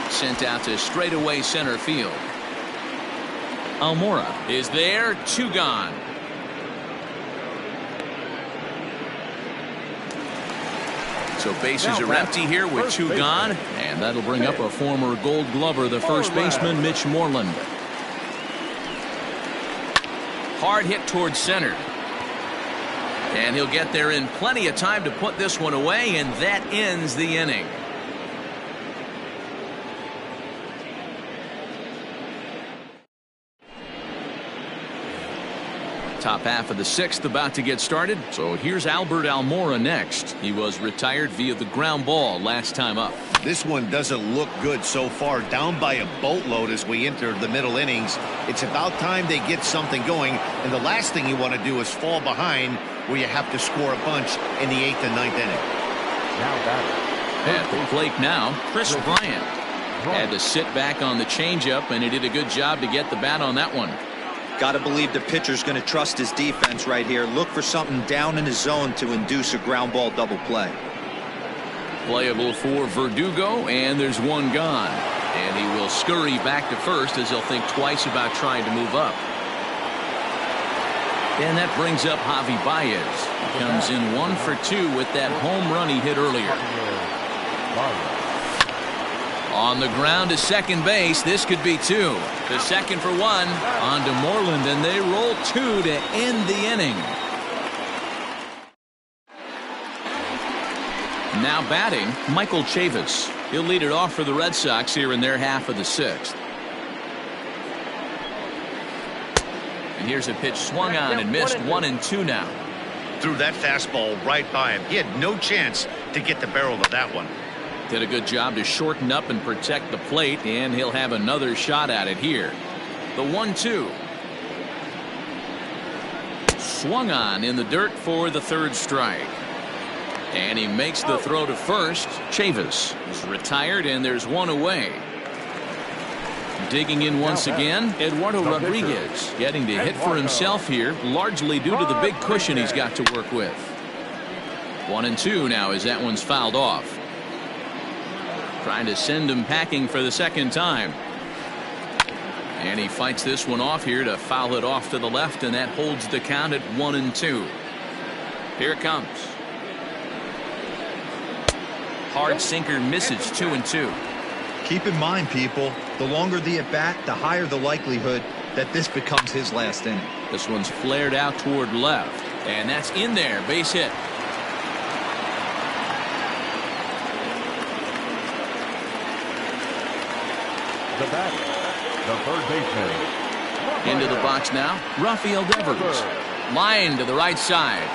Speaker 1: Sent out to straightaway center field. Almora is there, 2 gone. So bases are empty here with 2 gone, and that'll bring up a former Gold Glover, the first baseman, Mitch Moreland. Hard hit towards center. And he'll get there in plenty of time to put this one away, and that ends the inning. Top half of the 6th about to get started. So here's Albert Almora next. He was retired via the ground ball last time up.
Speaker 3: This one doesn't look good so far. Down by a boatload as we enter the middle innings. It's about time they get something going. And the last thing you want to do is fall behind where you have to score a bunch in the 8th and 9th inning.
Speaker 1: At the plate now, Chris Bryant. Had to sit back on the changeup, and he did a good job to get the bat on that one.
Speaker 4: Got to believe the pitcher's going to trust his defense right here. Look for something down in his zone to induce a ground ball double play.
Speaker 1: Playable for Verdugo, and there's 1 gone. And he will scurry back to first as he'll think twice about trying to move up. And that brings up Javi Baez. He comes in 1-for-2 with that home run he hit earlier. On the ground to second base, this could be 2. The second for 1 on to Moreland, and they roll 2 to end the inning. Now batting, Michael Chavis. He'll lead it off for the Red Sox here in their half of the 6th. And here's a pitch swung on and missed. 1-2 now.
Speaker 3: Threw that fastball right by him. He had no chance to get the barrel of that one.
Speaker 1: Did a good job to shorten up and protect the plate, and he'll have another shot at it here. The 1-2. Swung on in the dirt for the 3rd strike. And he makes the throw to first. Chavis is retired, and there's 1 away. Digging in once again, Eduardo Rodriguez getting to hit for himself here, largely due to the big cushion he's got to work with. 1-2 now as that one's fouled off. Trying to send him packing for the 2nd time. And he fights this one off here to foul it off to the left, and that holds the count at 1-2. Here it comes. Hard sinker misses, 2-2.
Speaker 4: Keep in mind, people, the longer the at-bat, the higher the likelihood that this becomes his last inning.
Speaker 1: This one's flared out toward left, and that's in there. Base hit.
Speaker 2: The batter, the third baseman.
Speaker 1: Into the box now, Rafael Devers. Line to the right side.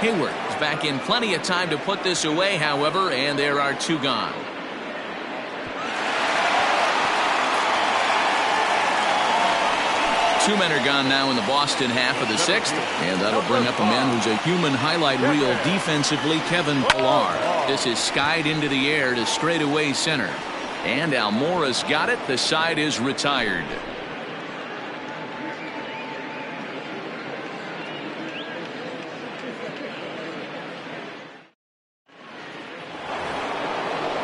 Speaker 1: Hayward is back in plenty of time to put this away, however, and there are 2 gone. Two men are gone now in the Boston half of the 6th, and that'll bring up a man who's a human highlight reel defensively, Kevin Pillar. This is skied into the air to straightaway center. And Almora's got it. The side is retired.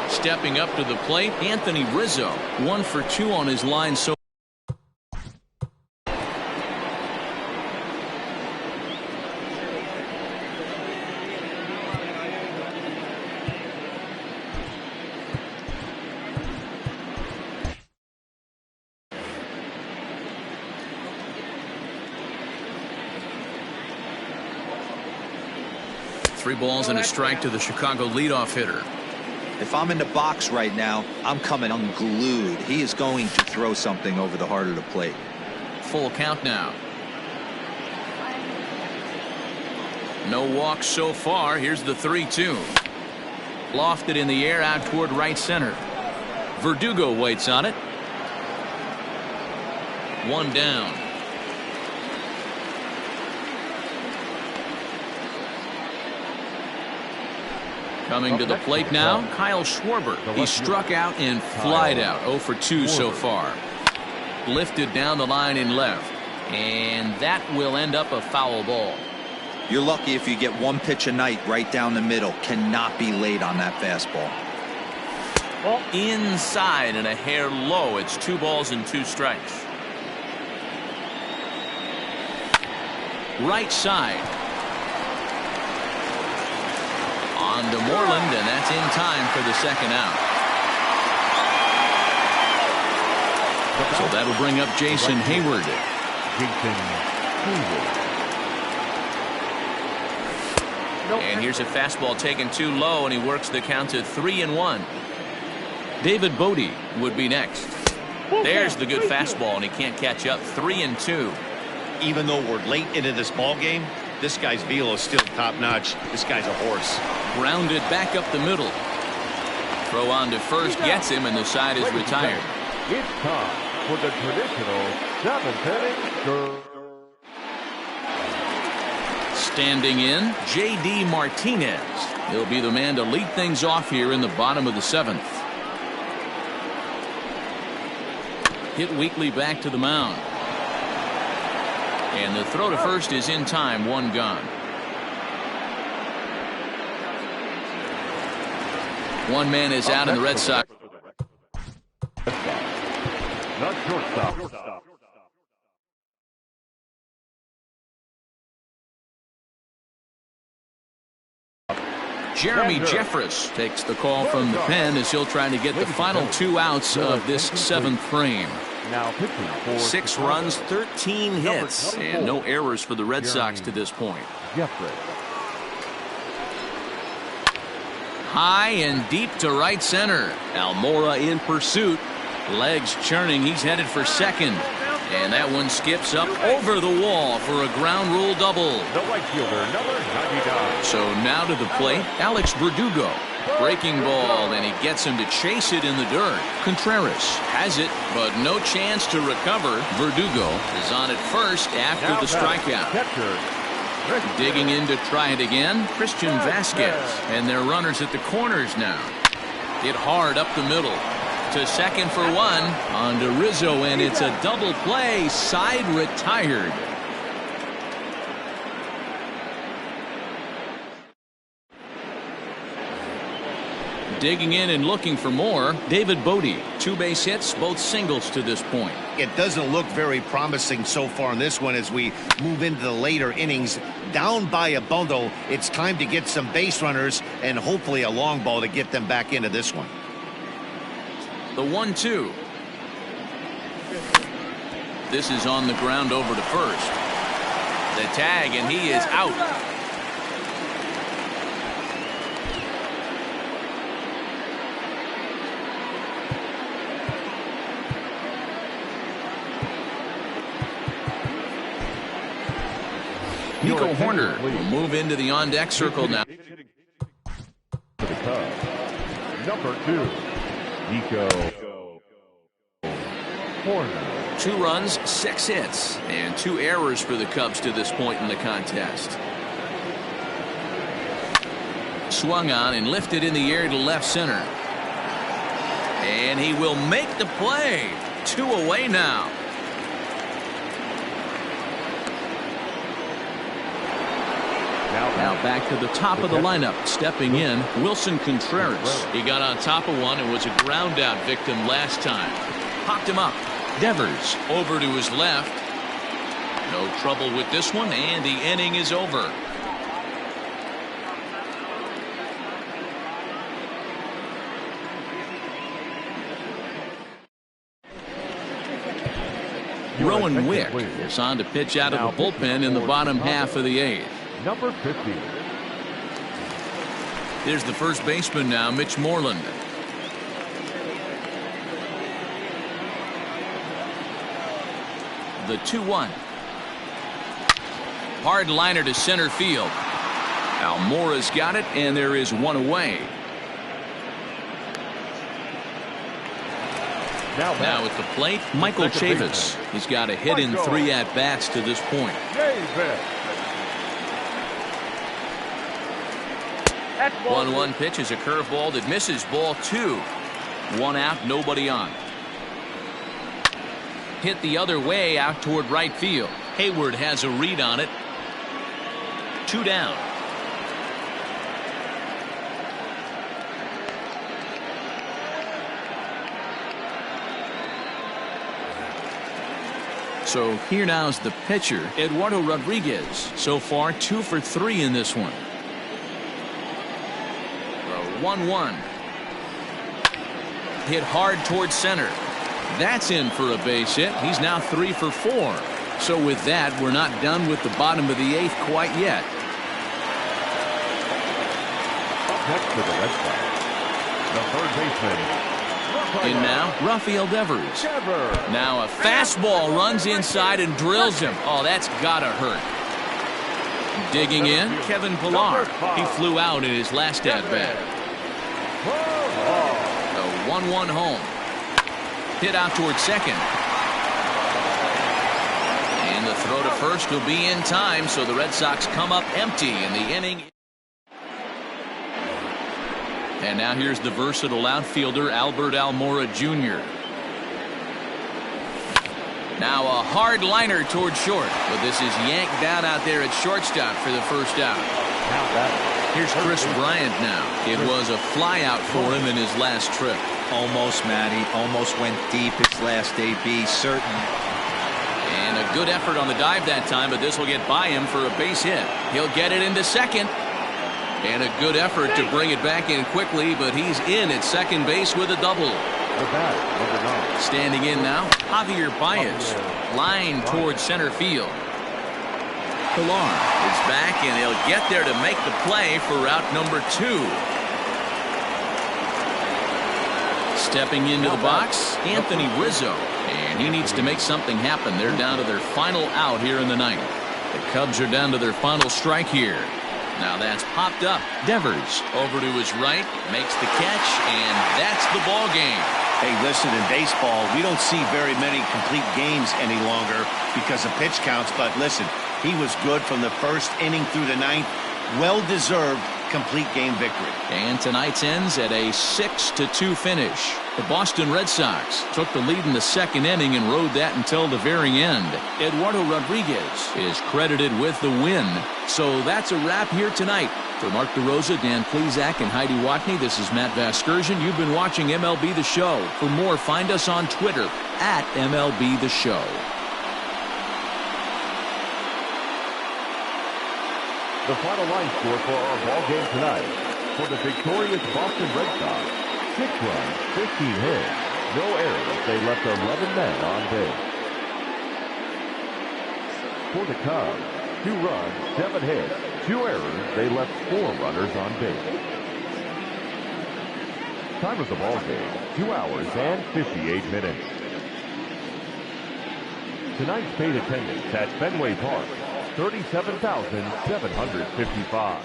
Speaker 1: Stepping up to the plate, Anthony Rizzo. 1 for 2 on his line so. Three balls and a strike to the Chicago leadoff hitter.
Speaker 4: If I'm in the box right now, I'm coming unglued. He is going to throw something over the heart of the plate.
Speaker 1: Full count now. No walks so far. Here's the 3-2. Lofted in the air out toward right center. Verdugo waits on it. 1 down. Coming to the plate now, Kyle Schwarber. He struck out and flied out. 0 for 2 so far. Lifted down the line in left. And that will end up a foul ball.
Speaker 4: You're lucky if you get 1 pitch a night right down the middle. Cannot be late on that fastball.
Speaker 1: Inside and a hair low. It's 2 balls and 2 strikes. Right side. On to Moreland, and that's in time for the 2nd out. So that'll bring up Jason Hayward. And here's a fastball taken too low, and he works the count to 3-1. David Bodie would be next. There's the good fastball, and he can't catch up. 3-2.
Speaker 3: Even though we're late into this ball game, this guy's velo is still top notch. This guy's a horse.
Speaker 1: Grounded back up the middle. Throw on to first gets him, and the side is retired.
Speaker 2: It's time for the traditional 7th inning.
Speaker 1: Standing in, J.D. Martinez. He'll be the man to lead things off here in the bottom of the 7th. Hit weakly back to the mound. And the throw to first is in time. 1 gone. 1 man is out in the Red Sox.
Speaker 2: The shortstop.
Speaker 1: Jeremy Jeffress takes the call from the pen as he'll try to get the final 2 outs of this 7th frame.
Speaker 2: Now pitching for
Speaker 1: 6 runs, 13 hits, and no errors for the Red Sox to this point. High and deep to right center. Almora in pursuit. Legs churning. He's headed for 2nd. And that one skips up over the wall for a ground rule double.
Speaker 2: The right fielder, number 99.
Speaker 1: So now to the plate, Alex Verdugo. Breaking ball, and he gets him to chase it in the dirt. Contreras has it, but no chance to recover. Verdugo is on at first after the strikeout. Digging in to try it again, Christian Vasquez. And their runners at the corners now. Hit hard up the middle. To 2nd for 1. On to Rizzo, and it's a double play. Side retired. Digging in and looking for more, David Bodie. 2 base hits, both singles to this point.
Speaker 3: It doesn't look very promising so far in this one as we move into the later innings. Down by a bundle, it's time to get some base runners and hopefully a long ball to get them back into this one.
Speaker 1: The 1-2. This is on the ground over to first. The tag, and he is out. Nico Horner will move into the on-deck circle now.
Speaker 2: For the Cubs, number 2, Nico Horner.
Speaker 1: 2 runs, 6 hits, and 2 errors for the Cubs to this point in the contest. Swung on and lifted in the air to left center. And he will make the play. 2 away now. Now back to the top of the lineup. Stepping in, Wilson Contreras. He got on top of one and was a ground out victim last time. Popped him up. Devers over to his left. No trouble with this one, and the inning is over. Rowan Wick is on to pitch out of the bullpen in the bottom half of the 8th.
Speaker 2: Number 50.
Speaker 1: There's the first baseman now, Mitch Moreland. The 2-1. Hard liner to center field. Almora's got it, and there is 1 away. Now at the plate, Michael Chavis. He's got a hit in 3 at-bats to this point. 1-1 pitch is a curveball that misses, ball 2. 1 out, nobody on. Hit the other way out toward right field. Hayward has a read on it. 2 down. So here now is the pitcher, Eduardo Rodriguez. So far 2 for 3 in this one. 1-1. Hit hard towards center. That's in for a base hit. He's now 3 for 4. So with that, we're not done with the bottom of the 8th quite yet.
Speaker 2: Next to the Red Sox, the third baseman.
Speaker 1: In now, Rafael Devers. Now a fastball runs inside and drills him. Oh, that's gotta hurt. Digging in, Kevin Pillar. He flew out in his last at-bat. The 1-1 home. Hit out towards second. And the throw to first will be in time, so the Red Sox come up empty in the inning. And now here's the versatile outfielder, Albert Almora Jr. Now a hard liner towards short, but this is yanked down out there at shortstop for the first out. Here's Chris Bryant now. It was a fly out for him in his last trip.
Speaker 4: Almost, Matty. Almost went deep his last AB, certain.
Speaker 1: And a good effort on the dive that time, but this will get by him for a base hit. He'll get it into second. And a good effort to bring it back in quickly, but he's in at second base with a double. Standing in now, Javier Baez. Line towards center field. Pillar is back, and he'll get there to make the play for route number 2. Stepping into the box, Anthony Rizzo. And he needs to make something happen. They're down to their final out here in the 9th. The Cubs are down to their final strike here. Now that's popped up. Devers over to his right, makes the catch, and that's the ball game.
Speaker 3: Hey, listen, in baseball, we don't see very many complete games any longer because of pitch counts, but listen, he was good from the first inning through the 9th. Well-deserved complete game victory.
Speaker 1: And tonight's ends at a 6-2 finish. The Boston Red Sox took the lead in the second inning and rode that until the very end. Eduardo Rodriguez is credited with the win. So that's a wrap here tonight. For Mark DeRosa, Dan Plesac, and Heidi Watney, this is Matt Vasgersian. You've been watching MLB The Show. For more, find us on Twitter at MLB The Show.
Speaker 2: The final line score for our ball game tonight. For the victorious Boston Red Sox, 6 runs, 15 hits, no errors. They left 11 men on base. For the Cubs, 2 runs, 7 hits, 2 errors. They left 4 runners on base. Time of the ball game, 2 hours and 58 minutes. Tonight's paid attendance at Fenway Park, 37,755.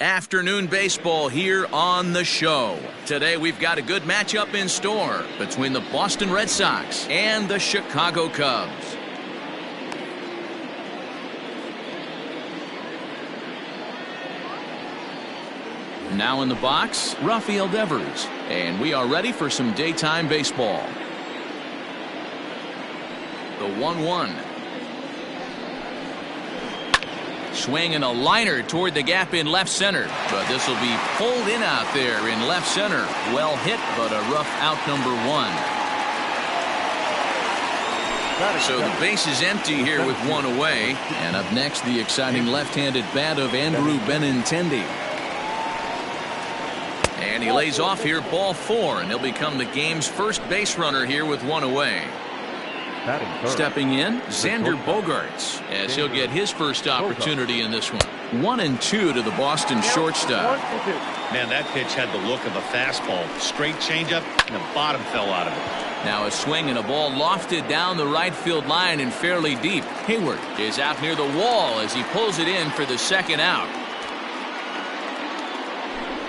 Speaker 1: Afternoon baseball here on the show. Today we've got a good matchup in store between the Boston Red Sox and the Chicago Cubs. Now in the box, Rafael Devers, and we are ready for some daytime baseball. The 1-1. Swing and a liner toward the gap in left center, but this will be pulled in out there in left center. Well hit, but a rough out, number 1. So the base is empty here with 1 away, and up next the exciting left-handed bat of Andrew Benintendi. And he lays off here, ball 4, and he'll become the game's first base runner here with 1 away. Stepping in, Xander Bogaerts, as he'll get his first opportunity in this one. 1-2 to the Boston shortstop.
Speaker 3: Man, that pitch had the look of a fastball. Straight changeup, and the bottom fell out of it.
Speaker 1: Now a swing and a ball lofted down the right field line and fairly deep. Hayward is out near the wall as he pulls it in for the second out.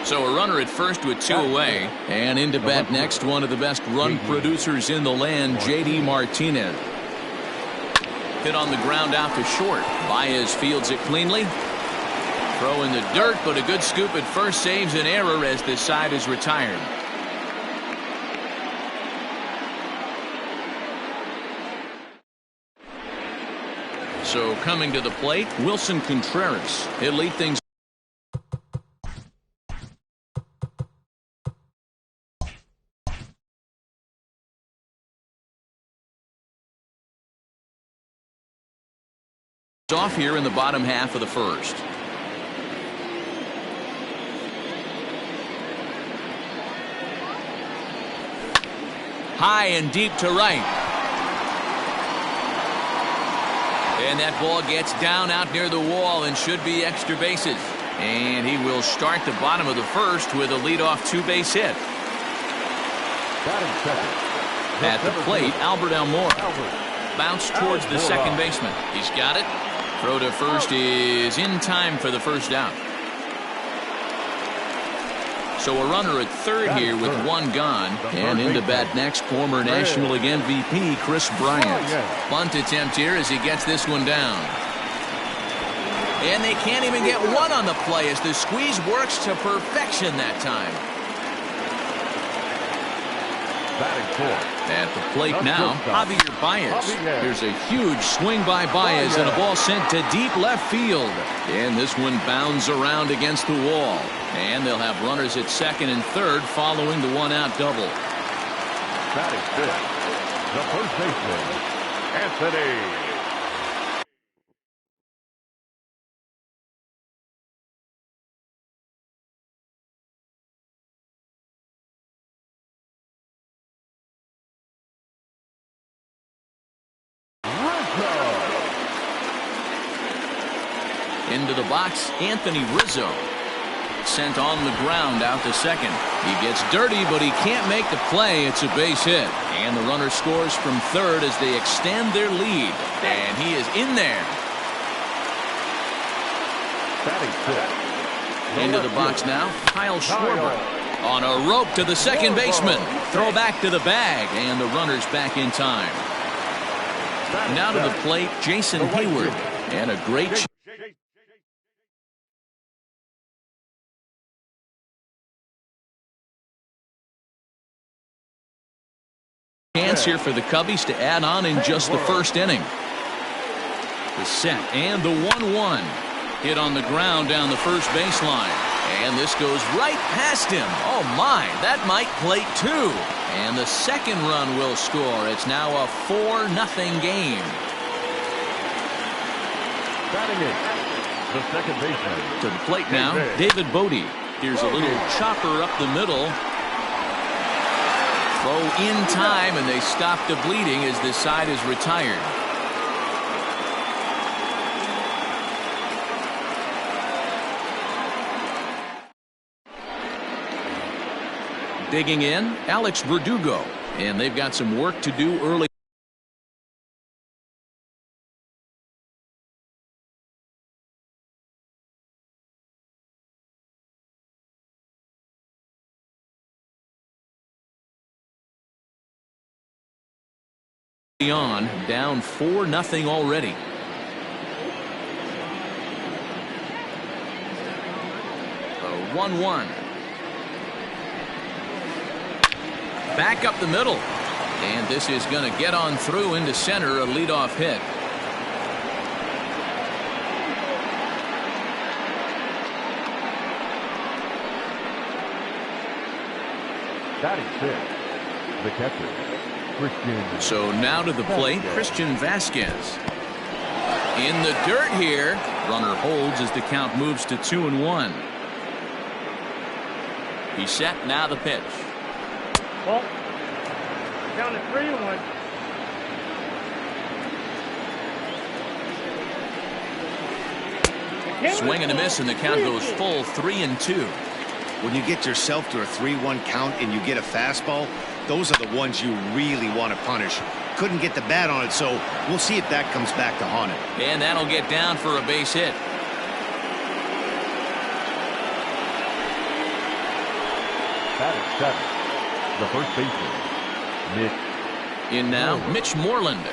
Speaker 1: So a runner at first with 2 away, and in to bat next, one of the best run producers in the land, J.D. Martinez. Hit on the ground out to short. Baez fields it cleanly. Throw in the dirt, but a good scoop at first saves an error as this side is retired. So coming to the plate, Wilson Contreras. He'll lead things off here in the bottom half of the first. High and deep to right. And that ball gets down out near the wall and should be extra bases. And he will start the bottom of the first with a leadoff 2-base hit. At the plate, Albert Almora. Bounce towards the second baseman. He's got it. Throw to first is in time for the first out. So a runner at third here with 1 gone. And in to bat next, former National League MVP Chris Bryant. Bunt attempt here as he gets this one down. And they can't even get 1 on the play as the squeeze works to perfection that time. At the plate now, Javier Baez. Here's a huge swing by Baez and a ball sent to deep left field. And this one bounds around against the wall. And they'll have runners at second and third following the 1-out double.
Speaker 2: Batting fifth, the first baseman, Anthony.
Speaker 1: Into the box, Anthony Rizzo. Sent on the ground out to second. He gets dirty, but he can't make the play. It's a base hit. And the runner scores from third as they extend their lead. And he is in there. Into the box now, Kyle Schwarber. On a rope to the second baseman. Throw back to the bag, and the runner's back in time. Now to the plate, Jason Hayward. And a great chance here for the Cubbies to add on in just the first inning. The set and the 1-1. Hit on the ground down the first baseline. And this goes right past him. Oh my, that might plate 2. And the second run will score. It's now a 4-0 game.
Speaker 2: Batting it, the second baseman.
Speaker 1: To the plate now, David Bodie. Here's a little chopper up the middle. Throw in time, and they stop the bleeding as this side is retired. Digging in, Alex Verdugo. And they've got some work to do early. On, down 4-0 already. The 1-1. Back up the middle. And this is going to get on through into center, a leadoff hit.
Speaker 2: Batting fifth, the catcher, Christian.
Speaker 1: So now to the plate, Christian Vasquez. In the dirt here. Runner holds as the count moves to 2-1. He's set, now the pitch.
Speaker 5: Well, down to 3-1.
Speaker 1: Swing and a miss, and the count goes full 3-2.
Speaker 3: When you get yourself to a 3-1 count and you get a fastball, those are the ones you really want to punish. Couldn't get the bat on it, so we'll see if that comes back to haunt him.
Speaker 1: And that'll get down for a base hit.
Speaker 2: Batting seventh, the first baseman, Mitch.
Speaker 1: In now, Mitch Moreland.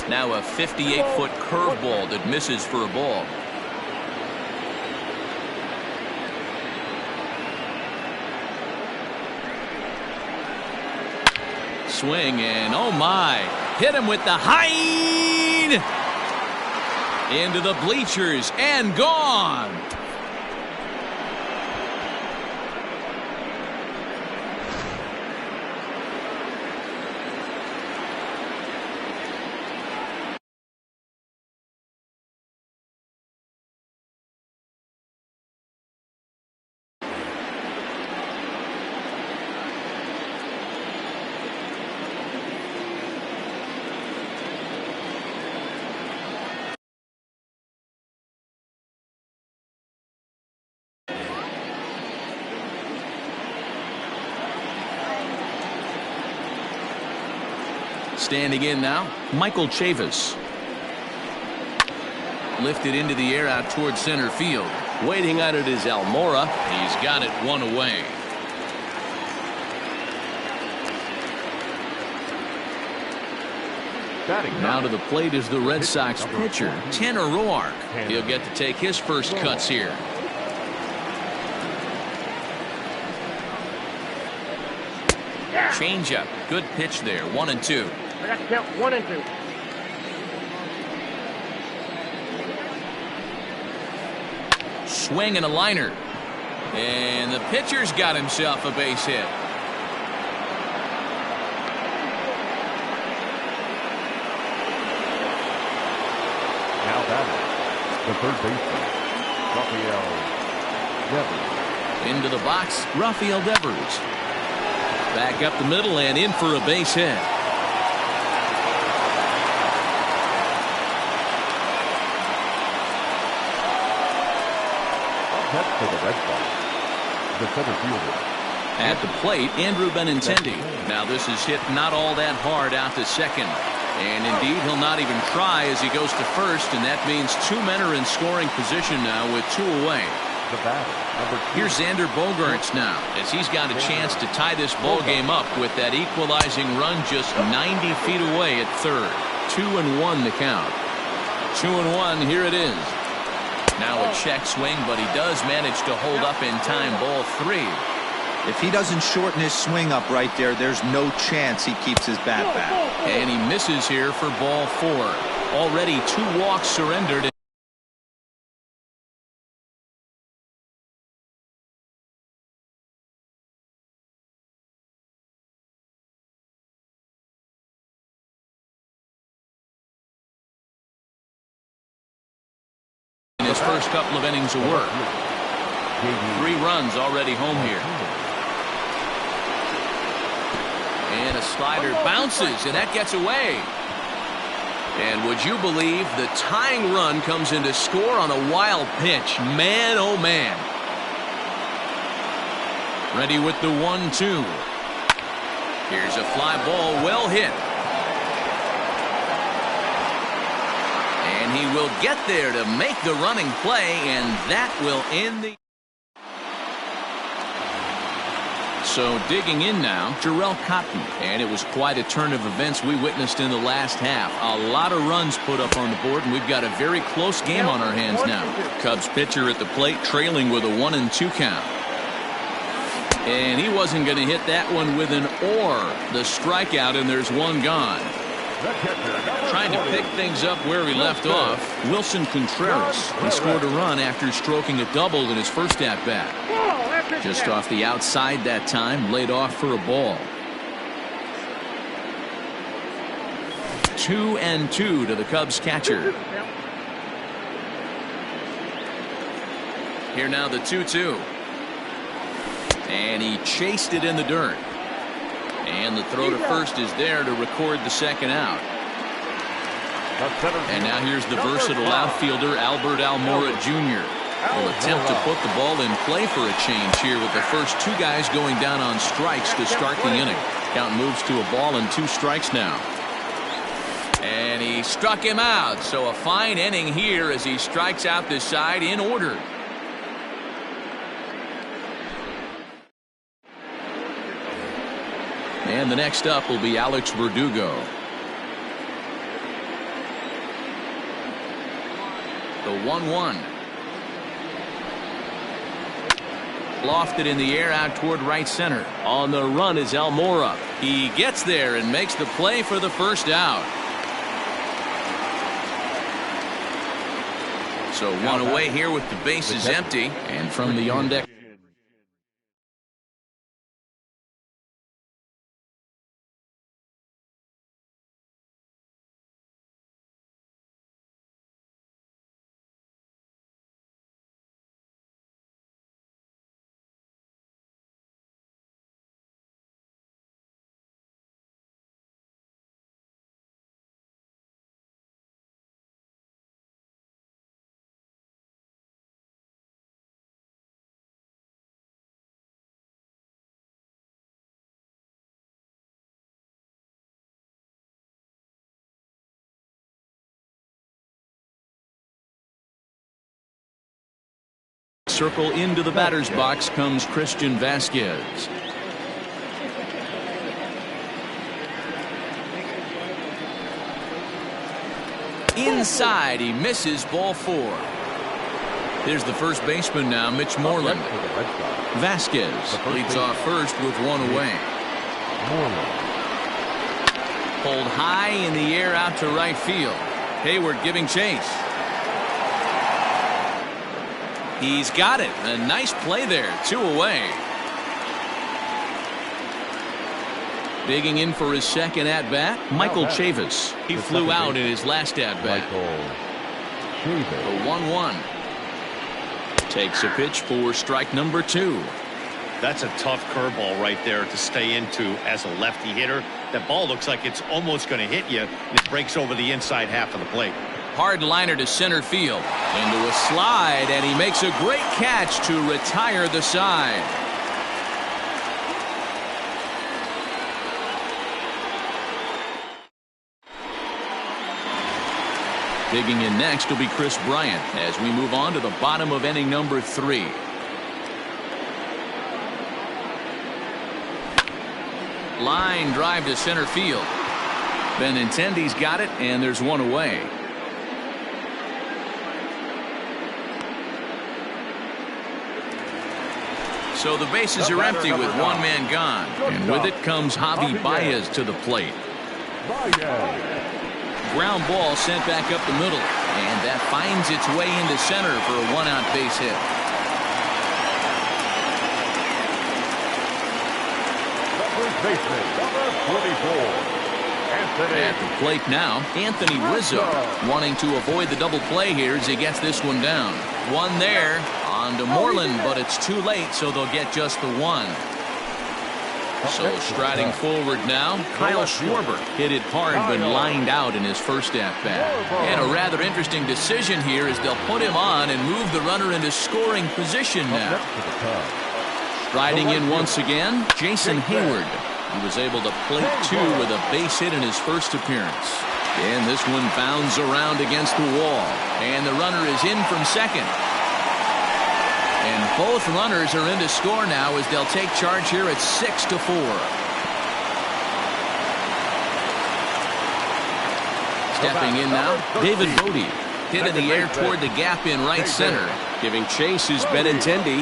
Speaker 1: Now a 58-foot curveball that misses for a ball. Swing, and oh my, hit him with the high into the bleachers and gone. Standing in now, Michael Chavis. Lifted into the air out towards center field. Waiting on it is Almora. He's got it one away. Now to the plate is the Red Sox pitcher, Tanner Roark. He'll get to take his first cuts here. Changeup. Good pitch there. 1-2.
Speaker 5: I got to count 1 and 2.
Speaker 1: Swing and a liner. And the pitcher's got himself a base hit.
Speaker 2: Now batting, the third baseman, Rafael Devers.
Speaker 1: Into the box, Rafael Devers. Back up the middle and in for a base hit.
Speaker 2: Up next for the Red Sox, the center fielder.
Speaker 1: At the plate, Andrew Benintendi. Now this is hit not all that hard out to second. And indeed, he'll not even try as he goes to first, and that means 2 men are in scoring position now with 2 away.
Speaker 2: The batter, number 2.
Speaker 1: Here's Xander Bogaerts now, as he's got a chance to tie this ball game up with that equalizing run just 90 feet away at third. 2-1 the count. 2-1, here it is. Now a check swing, but he does manage to hold up in time. Ball 3.
Speaker 4: If he doesn't shorten his swing up right there, there's no chance he keeps his bat back.
Speaker 1: And he misses here for ball 4. Already 2 walks surrendered. In his first couple of innings of work. 3 runs already home here. And a slider bounces, and that gets away. And would you believe the tying run comes in to score on a wild pitch? Man, oh man. Ready with the 1-2. Here's a fly ball, well hit. And he will get there to make the running play, and that will end the... So digging in now, Jarrell Cotton. And it was quite a turn of events we witnessed in the last half. A lot of runs put up on the board, and we've got a very close game on our hands now. Cubs pitcher at the plate trailing with a 1-2 count. And he wasn't going to hit that one with an or. The strikeout, and there's one gone. Trying to pick things up where he left off, Wilson Contreras. He scored a run after stroking a double in his first at-bat. Just off the outside that time, laid off for a ball. 2-2 to the Cubs catcher. Here now the 2-2. And he chased it in the dirt. And the throw to first is there to record the second out. And now here's the versatile outfielder Albert Almora Jr. will attempt to put the ball in play for a change here with the first two guys going down on strikes to start the inning. Count moves to a ball and 2 strikes now. And he struck him out. So a fine inning here as he strikes out this side in order. And the next up will be Alex Verdugo. The 1-1. Lofted in the air out toward right center. On the run is Almora. He gets there and makes the play for the first out. So one away here with the bases empty. And from the on-deck. Circle into the batter's box comes Christian Vasquez. Inside, he misses, ball 4. Here's the first baseman now, Mitch Moreland. Vasquez leads off first with one away. Pulled high in the air out to right field. Hayward giving chase. He's got it. A nice play there. 2 away. Digging in for his second at-bat, Michael Chavis. He flew out in his last at-bat. The 1-1. Takes a pitch for strike number 2.
Speaker 3: That's a tough curveball right there to stay into as a lefty hitter. That ball looks like it's almost going to hit you, and it breaks over the inside half of the plate.
Speaker 1: Hard liner to center field. Into a slide, and he makes a great catch to retire the side. Digging in next will be Chris Bryant as we move on to the bottom of inning number 3. Line drive to center field. Benintendi's got it, and there's one away. So the bases are empty with one man gone. And with it comes Javi Baez to the plate. Ground ball sent back up the middle. And that finds its way into center for a 1-out base hit. At the plate now, Anthony Rizzo wanting to avoid the double play here as he gets this one down. One there. On to Moreland, but it's too late, so they'll get just the 1. So striding forward now, Kyle Schwarber hit it hard but lined out in his first at-bat. And a rather interesting decision here as they'll put him on and move the runner into scoring position now. Striding in once again, Jason Hayward. He was able to plate 2 with a base hit in his first appearance. And this one bounds around against the wall. And the runner is in from second. And Both runners are in to score now as they'll take charge here at 6-4. Stepping in now, David Bodie. Hit in the air toward the gap in right center.
Speaker 6: Giving chase is Benintendi.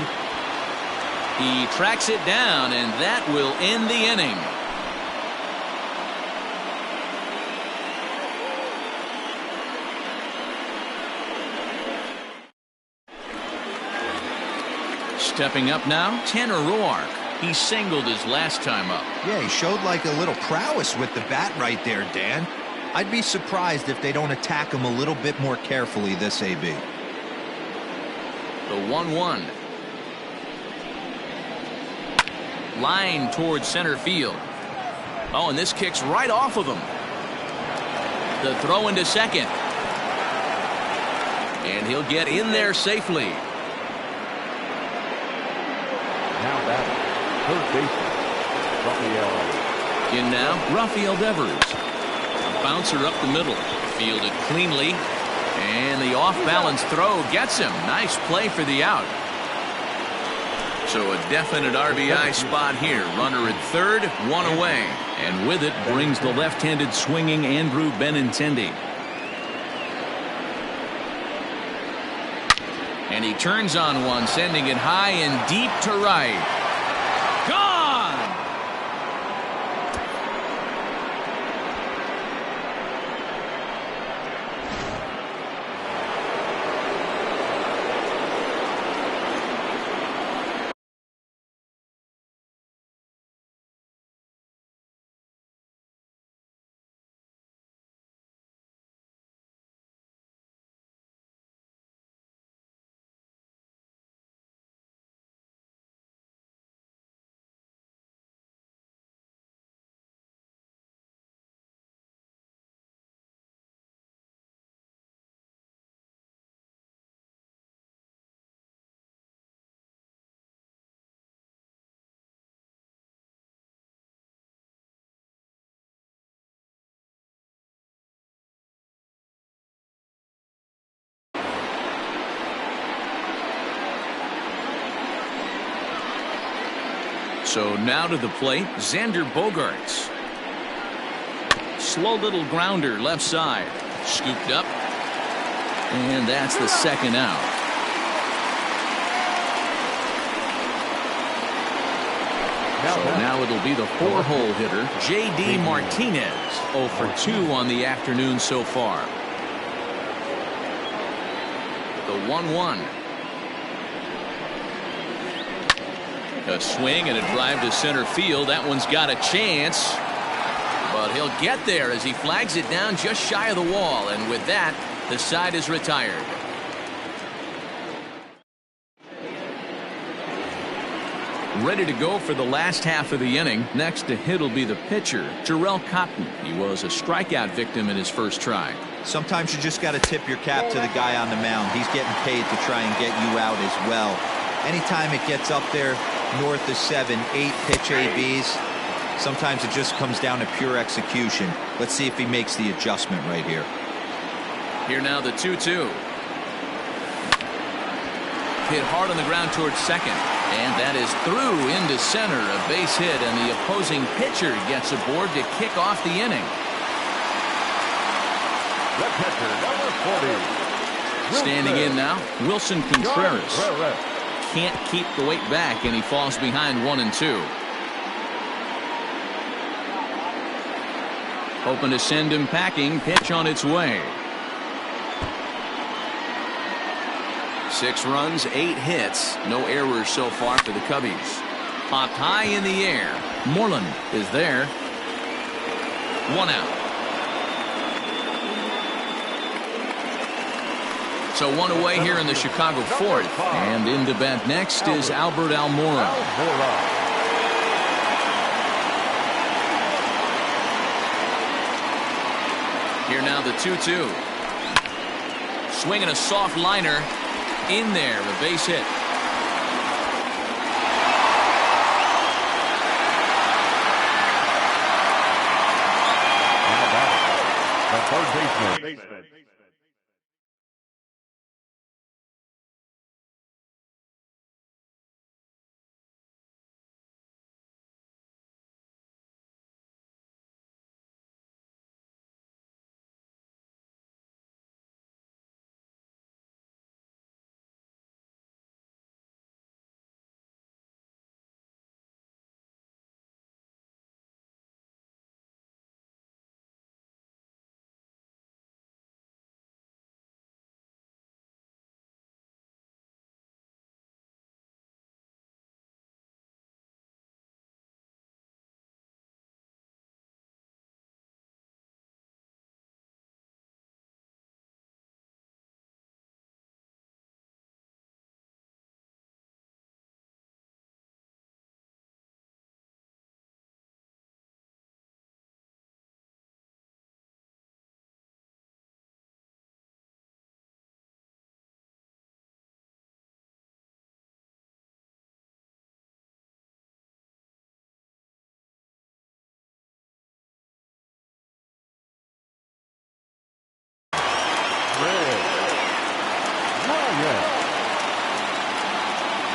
Speaker 1: He tracks it down, and that will end the inning. Stepping up now, Tanner Roark. He singled his last time up.
Speaker 4: Yeah, he showed like a little prowess with the bat right there, Dan. I'd be surprised if they don't attack him a little bit more carefully this AB.
Speaker 1: The 1-1. Line towards center field. Oh, and this kicks right off of him. The throw into second. And he'll get in there safely.
Speaker 2: Now batting, third baseman, Rafael.
Speaker 1: In now, Rafael Devers. Bouncer up the middle. Fielded cleanly. And the off-balance throw gets him. Nice play for the out. So a definite RBI spot here. Runner at third, one away. And with it brings the left-handed swinging Andrew Benintendi. And he turns on one, sending it high and deep to right. Gone! So now to the plate, Xander Bogaerts. Slow little grounder left side. Scooped up. And that's the second out. So now it'll be the four-hole hitter, J.D. Martinez. 0 for 2 on the afternoon so far. The 1-1. A swing and a drive to center field. That one's got a chance. But he'll get there as he flags it down just shy of the wall. And with that, the side is retired. Ready to go for the last half of the inning. Next to hit will be the pitcher, Jarrell Cotton. He was a strikeout victim in his first try.
Speaker 4: Sometimes you just got to tip your cap to the guy on the mound. He's getting paid to try and get you out as well. Anytime it gets up there north of 7, 8 pitch ABs, sometimes it just comes down to pure execution. Let's see if he makes the adjustment right here.
Speaker 1: Here now the 2-2. Hit hard on the ground towards second. And that is through into center. A base hit, and the opposing pitcher gets aboard to kick off the inning.
Speaker 2: The catcher, number 40.
Speaker 1: Standing in now, Wilson Contreras. Can't keep the weight back, and he falls behind 1-2. Hoping to send him packing. Pitch on its way. 6 runs, 8 hits. No errors so far for the Cubbies. Popped high in the air. Moreland is there. 1 out. So 1 away here in the Chicago fourth. And into bat next is Albert Almora. Here now the 2-2. Swinging a soft liner. In there, a base hit.
Speaker 2: The third baseman.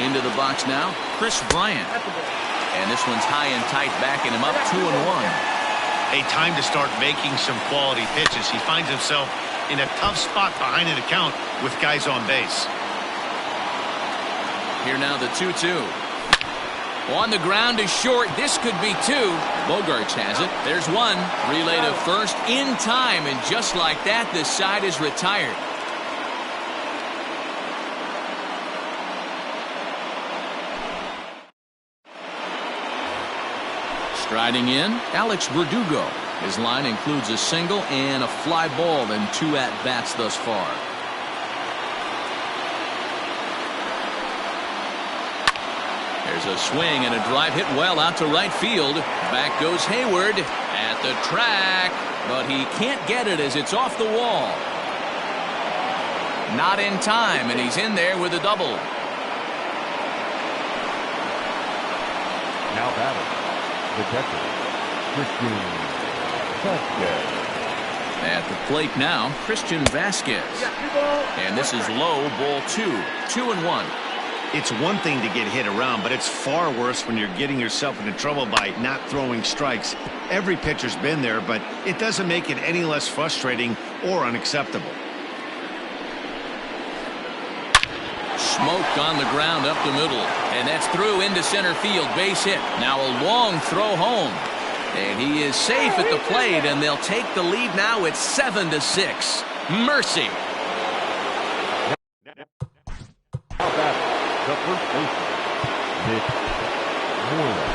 Speaker 1: Into the box now, Chris Bryant. And this one's high and tight, backing him up 2-1.
Speaker 3: A time to start making some quality pitches. He finds himself in a tough spot behind an account with guys on base.
Speaker 1: Here now the 2-2. On the ground is short. This could be two. Bogarts has it. There's one. Relay to first in time, and just like that, this side is retired. Striding in, Alex Verdugo. His line includes a single and a fly ball in 2 at-bats thus far. There's a swing and a drive hit well out to right field. Back goes Hayward at the track, but he can't get it as it's off the wall. Not in time, and he's in there with a double.
Speaker 2: Now batting, the catcher, Christian Vasquez.
Speaker 1: At the plate now, Christian Vasquez. And this is low, ball 2. 2-1.
Speaker 3: It's one thing to get hit around, but it's far worse when you're getting yourself into trouble by not throwing strikes. Every pitcher's been there, but it doesn't make it any less frustrating or unacceptable.
Speaker 1: Smoke on the ground up the middle, and that's through into center field. Base hit. Now a long throw home, and he is safe at the plate, and they'll take the lead now. It's 7-6. Mercy.
Speaker 2: The first baseman, Mitch Moreland.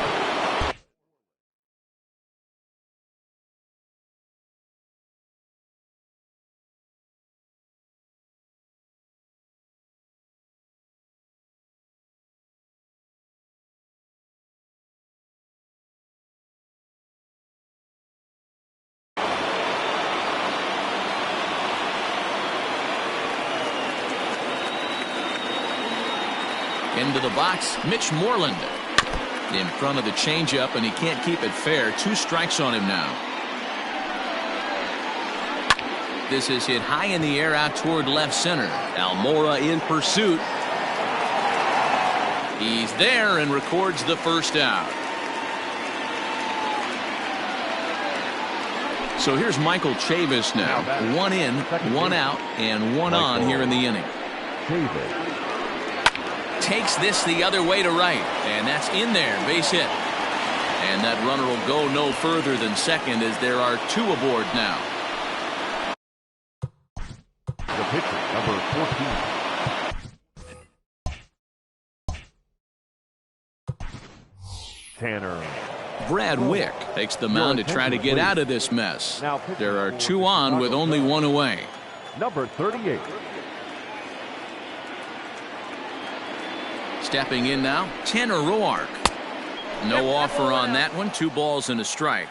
Speaker 1: Into the box, Mitch Moreland. In front of the changeup, and he can't keep it fair. 2 strikes on him now. This is hit high in the air out toward left center. Almora in pursuit. He's there and records the first out. So here's Michael Chavis now. 1 in, 1 out, and 1 on here in the inning.
Speaker 2: Chavis.
Speaker 1: Takes this the other way to right, and that's in there, base hit. And that runner will go no further than second as there are 2 aboard now.
Speaker 2: The pitcher, number 14. Tanner.
Speaker 1: Brad Wick takes the mound to try to get out of this mess. There are 2 on with only 1 away.
Speaker 2: Number 38.
Speaker 1: Stepping in now, Tanner Roark. No offer on that one. 2 balls and a strike.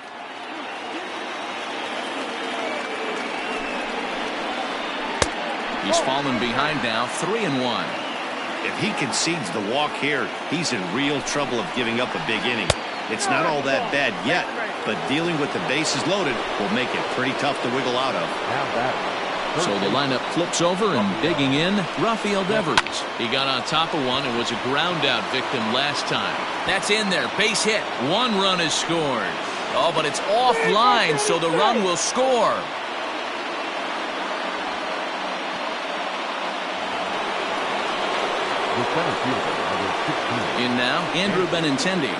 Speaker 1: He's fallen behind now, 3-1.
Speaker 3: If he concedes the walk here, he's in real trouble of giving up a big inning. It's not all that bad yet, but dealing with the bases loaded will make it pretty tough to wiggle out of.
Speaker 1: So the lineup flips over, and digging in, Rafael Devers. He got on top of one and was a ground out victim last time. That's in there, base hit. 1 run is scored. Oh, but it's offline, so the run will score. In now, Andrew Benintendi.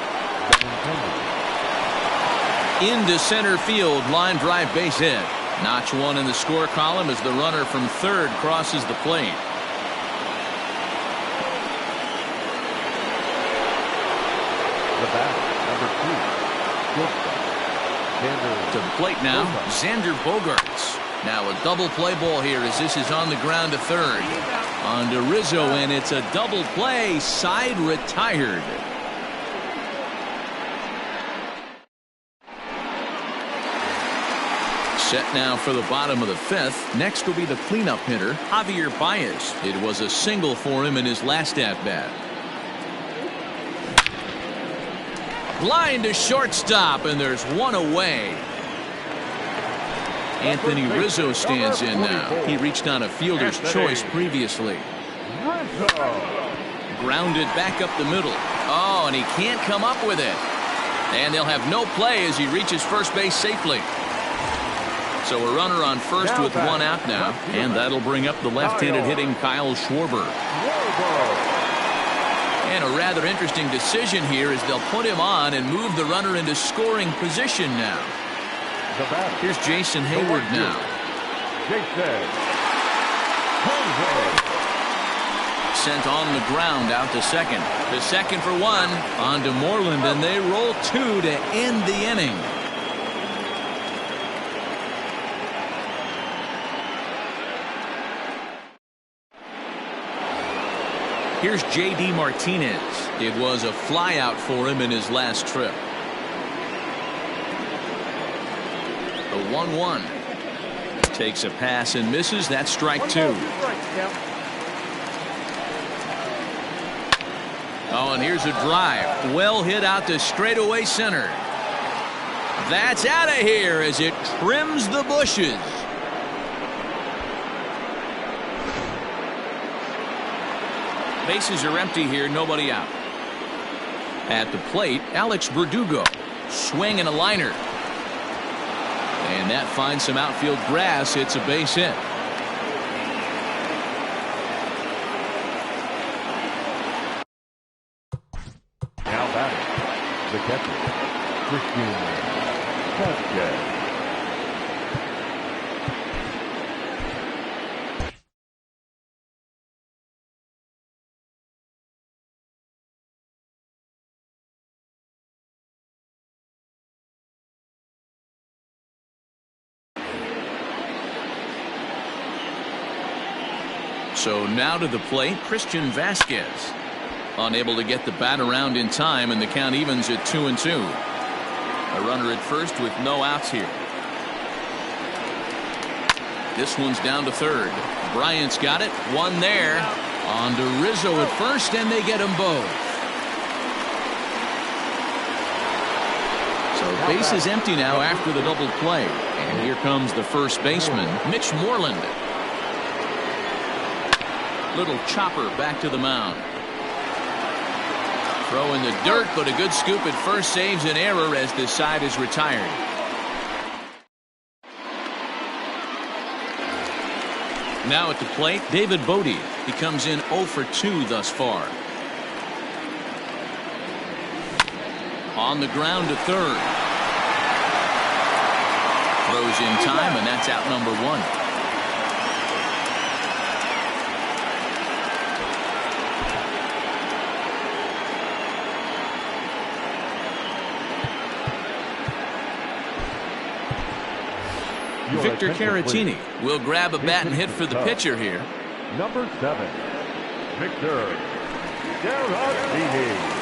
Speaker 1: Into center field, line drive, base hit. Notch 1 in the score column as the runner from third crosses the plate.
Speaker 2: The batter, number 2.
Speaker 1: To the plate now, Xander Bogarts. Now a double play ball here as this is on the ground to third. On to Rizzo, and it's a double play. Side retired. Set now for the bottom of the 5th. Next will be the cleanup hitter, Javier Baez. It was a single for him in his last at-bat. Line to shortstop, and there's 1 away. Anthony Rizzo stands in now. He reached on a fielder's choice previously. Grounded back up the middle. Oh, and he can't come up with it. And they'll have no play as he reaches first base safely. So a runner on first with one out now. And that'll bring up the left-handed hitting Kyle Schwarber. And a rather interesting decision here as they'll put him on and move the runner into scoring position now. Here's Jason Hayward now. Sent on the ground out to second. The second for one on to Moreland, and they roll two to end the inning. Here's J.D. Martinez. It was a flyout for him in his last trip. The 1-1. Takes a pass and misses. That's strike two. Oh, and here's a drive. Well hit out to straightaway center. That's out of here as it trims the bushes. Bases are empty here, nobody out. At the plate, Alex Verdugo. Swing and a liner. And that finds some outfield grass. It's a base hit.
Speaker 2: Now batting, the catcher, Christian Vasquez.
Speaker 1: So now to the plate, Christian Vasquez. Unable to get the bat around in time, and the count evens at 2-2. A runner at first with no outs here. This one's down to third. Bryant's got it. One there. On to Rizzo at first, and they get them both. So base is empty now after the double play. And here comes the first baseman, Mitch Moreland. Little chopper back to the mound. Throw in the dirt, but a good scoop at first saves an error as this side is retired. Now at the plate, David Bodie. He comes in 0 for 2 thus far. On the ground to third. Throws in time, and that's out number one. Victor Caratini will grab a bat and hit for the pitcher here.
Speaker 2: Number 7, Victor Caratini.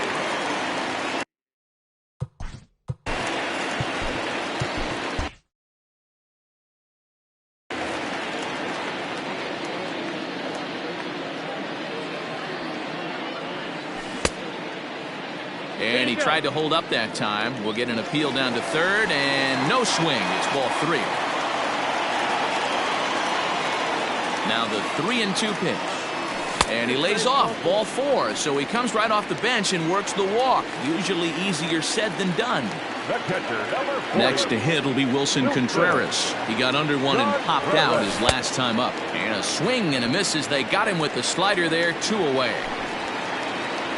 Speaker 1: And he tried to hold up that time. We'll get an appeal down to third, and no swing. It's ball 3. Now the 3-2 pitch. And he lays off ball 4. So he comes right off the bench and works the walk. Usually easier said than done. Next to hit will be Wilson Contreras. He got under one and popped out his last time up. And a swing and a miss as they got him with the slider there. 2 away.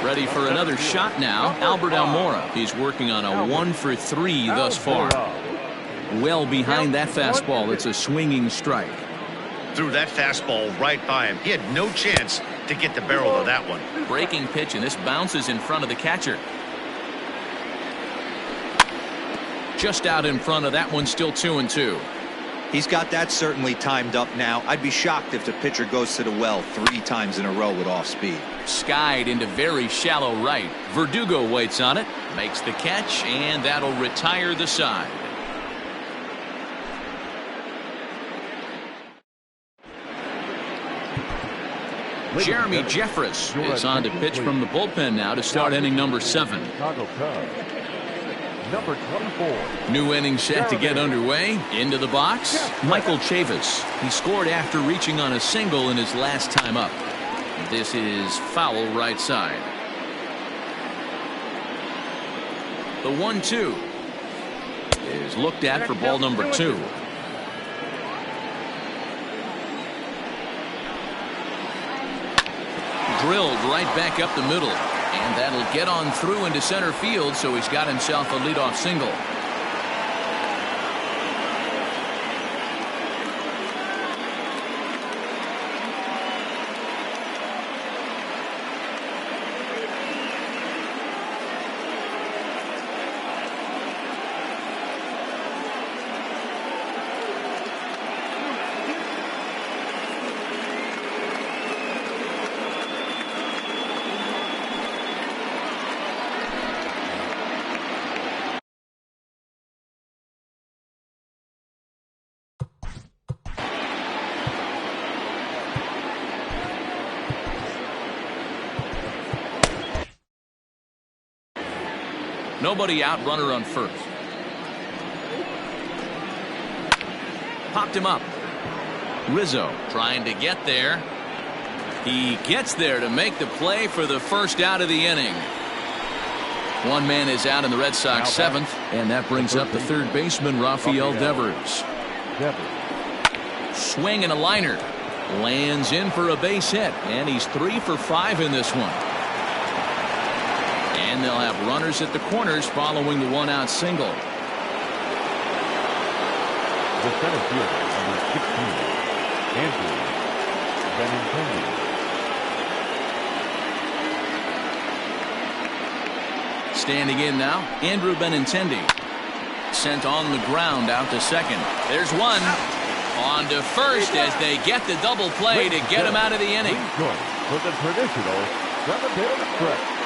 Speaker 1: Ready for another shot now. Albert Almora. He's working on a 1 for 3 thus far. Well behind that fastball. It's a swinging strike.
Speaker 3: Threw that fastball right by him. He had no chance to get the barrel of that one.
Speaker 1: Breaking pitch, and this bounces in front of the catcher. Just out in front of that one, still 2-2.
Speaker 4: He's got that certainly timed up now. I'd be shocked if the pitcher goes to the well 3 times in a row with off speed.
Speaker 1: Skied into very shallow right. Verdugo waits on it, makes the catch, and that'll retire the side. Jeremy Jeffress is on to pitch from the bullpen now to start inning number 7.
Speaker 2: Chicago Cubs. Number 24.
Speaker 1: New inning set to get underway. Into the box, Michael Chavis. He scored after reaching on a single in his last time up. This is foul right side. The 1-2 is looked at for ball number 2. Drilled right back up the middle, and that'll get on through into center field, so he's got himself a leadoff single. Nobody out, runner on first. Popped him up. Rizzo trying to get there. He gets there to make the play for the first out of the inning. One man is out in the Red Sox seventh, and that brings up the third baseman, Rafael Devers. Swing and a liner. Lands in for a base hit, and he's 3 for 5 in this one. And they'll have runners at the corners following the one-out single.
Speaker 2: The center fielder, number 16, Andrew Benintendi.
Speaker 1: Standing in now, Andrew Benintendi. Sent on the ground out to second. There's one. On to first as they get the double play to get him out of the inning.
Speaker 2: For the traditional 7-hitter stretch.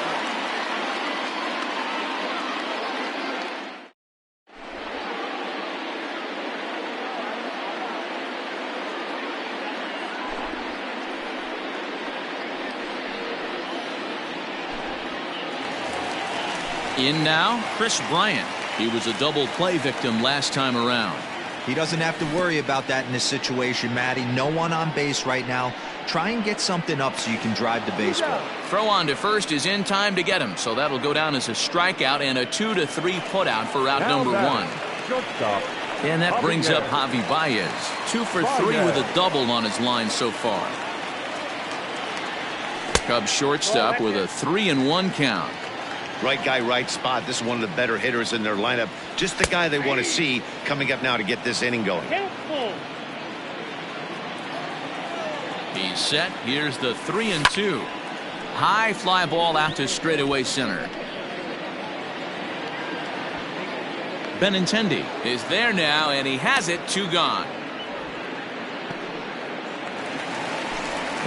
Speaker 1: In now, Chris Bryant. He was a double play victim last time around.
Speaker 4: He doesn't have to worry about that in this situation, Matty. No one on base right now. Try and get something up so you can drive the baseball.
Speaker 1: Throw on to first is in time to get him, so that'll go down as a strikeout and a 2-3 putout for out number 1. And that brings up Javi Baez. 2 for 3 with a double on his line so far. Cubs shortstop with a 3-1 count.
Speaker 3: Right guy, right spot. This is one of the better hitters in their lineup. Just the guy they want to see coming up now to get this inning going.
Speaker 1: He's set. Here's the 3-2. High fly ball out to straightaway center. Benintendi is there now, and he has it. 2 gone.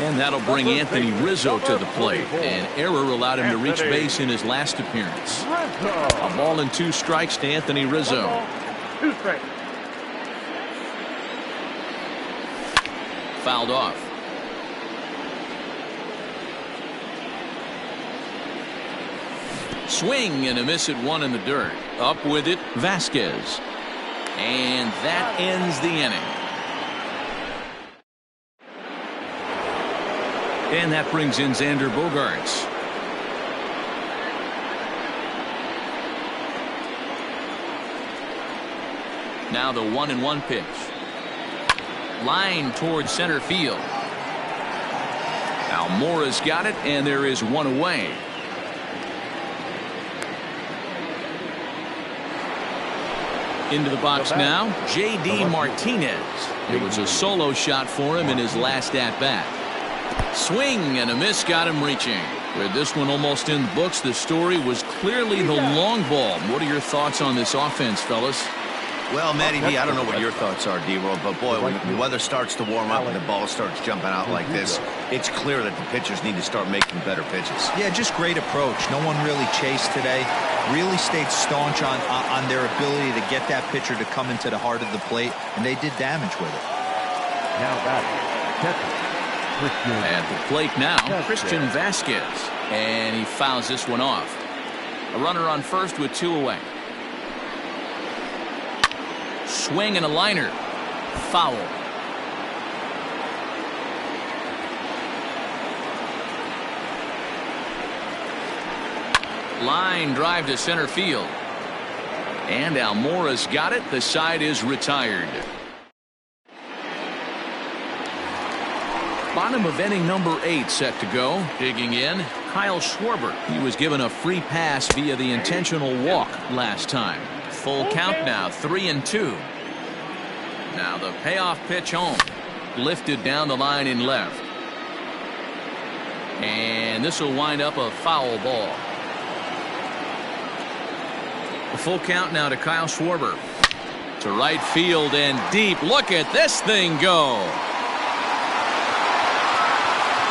Speaker 1: And that'll bring Anthony Rizzo to the plate. An error allowed him to reach base in his last appearance. A ball and 2 strikes to Anthony Rizzo.
Speaker 5: 2 strikes.
Speaker 1: Fouled off. Swing and a miss at 1 in the dirt. Up with it, Vasquez. And that ends the inning. And that brings in Xander Bogaerts. Now the 1-1 pitch. Line towards center field. Almora's got it, and there is 1 away. Into the box now, J.D. Martinez. It was a solo shot for him in his last at-bat. Swing and a miss got him reaching. With this one almost in the books, the story was clearly the long ball. What are your thoughts on this offense, fellas?
Speaker 3: Well, Matty B, I don't know what your thoughts are, D-Roll, but boy, when the weather starts to warm up and the ball starts jumping out like this, it's clear that the pitchers need to start making better pitches.
Speaker 4: Yeah, just great approach. No one really chased today. Really stayed staunch on their ability to get that pitcher to come into the heart of the plate, and they did damage with it.
Speaker 2: Now that
Speaker 1: at the plate now, Christian Vasquez, and he fouls this one off. A runner on first with 2 away. Swing and a liner. Foul. Line drive to center field. And Almora's got it. The side is retired. Bottom of inning number 8 set to go. Digging in, Kyle Schwarber. He was given a free pass via the intentional walk last time. Full count now, 3-2. Now the payoff pitch home. Lifted down the line in left. And this will wind up a foul ball. A full count now to Kyle Schwarber. To right field and deep. Look at this thing go.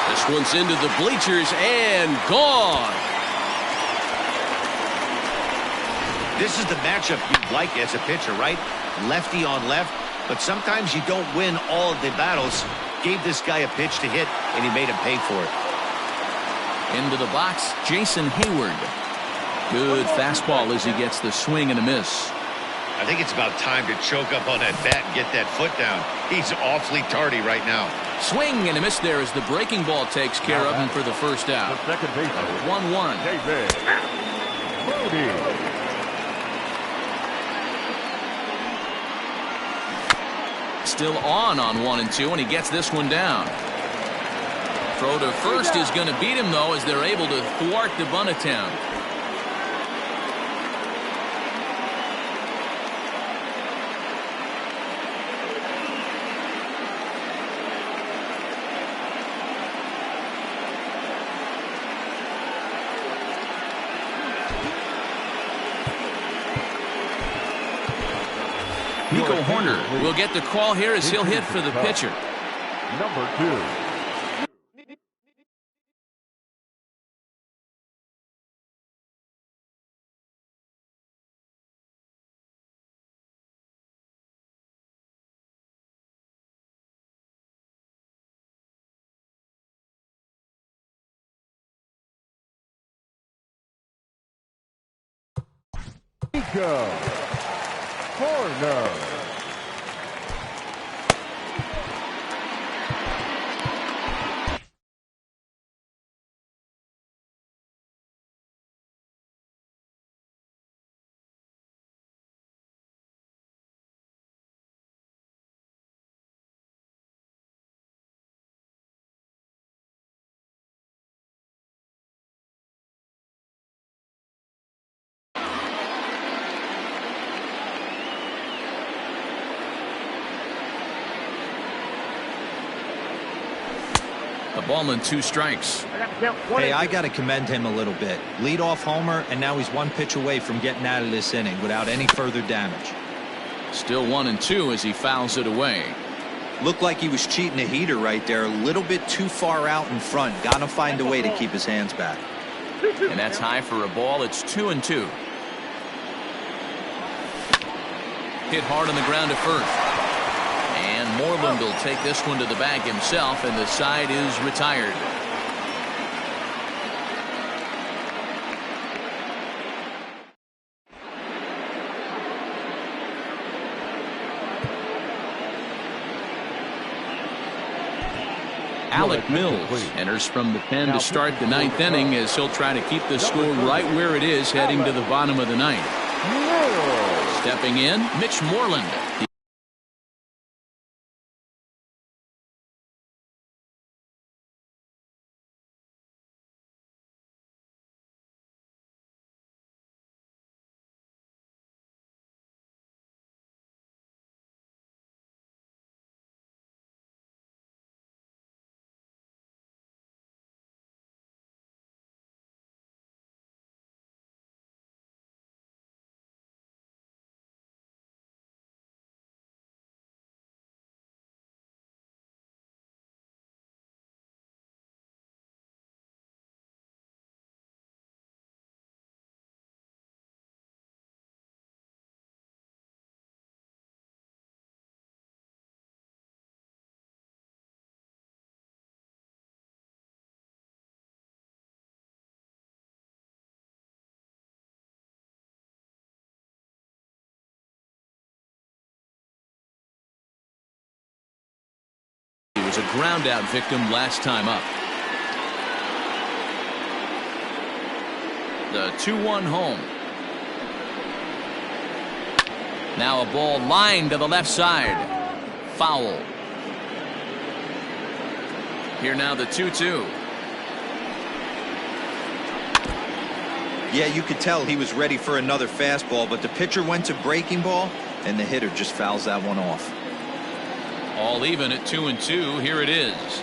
Speaker 1: This one's into the bleachers and gone.
Speaker 3: This is the matchup you'd like as a pitcher, right? Lefty on left. But sometimes you don't win all of the battles. Gave this guy a pitch to hit, and he made him pay for it.
Speaker 1: Into the box, Jason Hayward. Good fastball as he gets the swing and a miss.
Speaker 3: I think it's about time to choke up on that bat and get that foot down. He's awfully tardy right now.
Speaker 1: Swing and a miss there as the breaking ball takes care of him for the first out.
Speaker 2: The second baseman,
Speaker 1: 1-1.
Speaker 2: David Brody.
Speaker 1: Still on 1-2, and he gets this one down. Throw to first is going to beat him, though, as they're able to thwart the bunt attempt. Nico Horner will get the call here as he'll hit for the pitcher.
Speaker 2: Number 2. Nico Horner.
Speaker 1: A ball and 2 strikes.
Speaker 4: Hey, I got to commend him a little bit. Leadoff homer, and now he's 1 pitch away from getting out of this inning without any further damage.
Speaker 1: Still 1-2 as he fouls it away.
Speaker 4: Looked like he was cheating a heater right there, a little bit too far out in front. Got to find a way to keep his hands back.
Speaker 1: And that's high for a ball. It's 2-2. Hit hard on the ground to first. And Moreland will take this one to the bag himself, and the side is retired. Alec Mills enters from the pen to start the 9th inning as he'll try to keep the score right where it is heading to the bottom of the 9th. Stepping in, Mitch Moreland. Was a ground out victim last time up. The 2-1 home. Now a ball lined to the left side. Foul. Here now the 2-2.
Speaker 4: Yeah, you could tell he was ready for another fastball, but the pitcher went to breaking ball, and the hitter just fouls that one off.
Speaker 1: All even at 2-2. Here it is.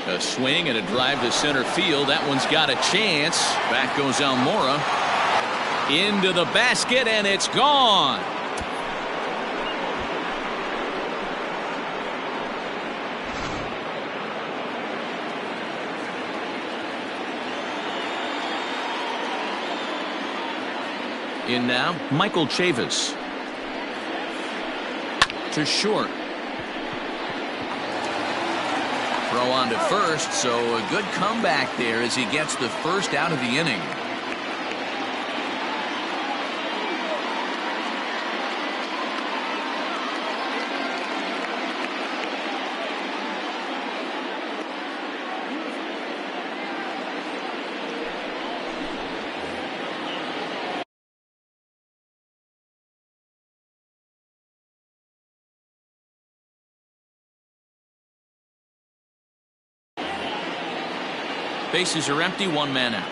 Speaker 1: A swing and a drive to center field. That one's got a chance. Back goes Almora. Into the basket, and it's gone. In now, Michael Chavis. To short. Throw on to first, so a good comeback there as he gets the first out of the inning. Bases are empty, one man out.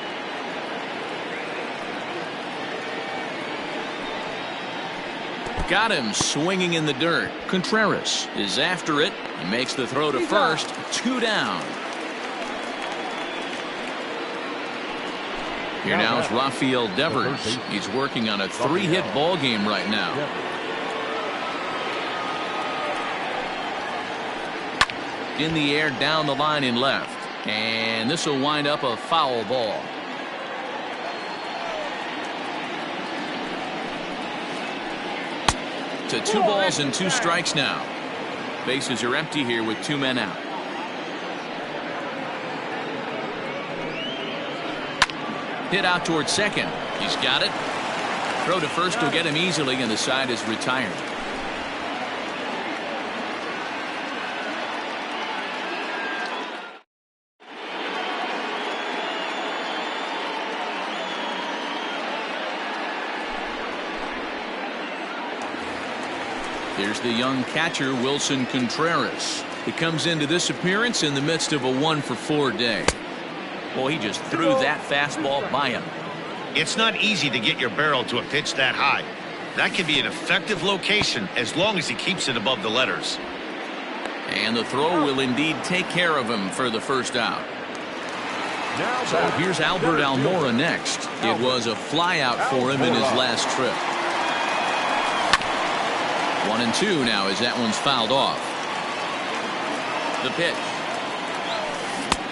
Speaker 1: Got him swinging in the dirt. Contreras is after it. He makes the throw to first. 2 down. Here now is Rafael Devers. He's working on a 3-hit ball game right now. In the air, down the line in left. And this will wind up a foul ball. To 2 balls and 2 strikes now. Bases are empty here with 2 men out. Hit out towards second. He's got it. Throw to first will get him easily, and the side is retired. Here's the young catcher, Wilson Contreras. He comes into this appearance in the midst of a 1-for-4 day. Boy, he just threw that fastball by him.
Speaker 3: It's not easy to get your barrel to a pitch that high. That can be an effective location as long as he keeps it above the letters.
Speaker 1: And the throw will indeed take care of him for the first out. So here's Albert Almora next. It was a flyout for him in his last trip. 1-2 now as that one's fouled off. The pitch.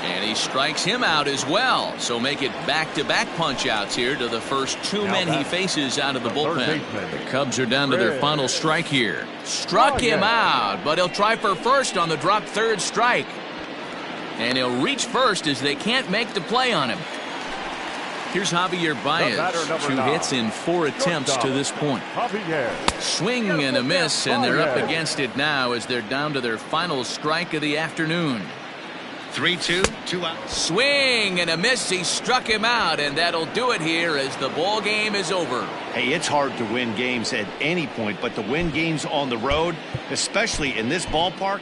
Speaker 1: And he strikes him out as well. So make it back-to-back punch-outs here to the first 2 men he faces out of the bullpen. The Cubs are down to their final strike here. Struck him out, but he'll try for first on the drop third strike. And he'll reach first as they can't make the play on him. Here's Javier Baez. 2 hits in 4 attempts to this point. Swing and a miss, and they're up against it now as they're down to their final strike of the afternoon.
Speaker 3: 3-2, 2 out.
Speaker 1: Swing and a miss. He struck him out, and that'll do it here as the ball game is over.
Speaker 3: Hey, it's hard to win games at any point, but to win games on the road, especially in this ballpark,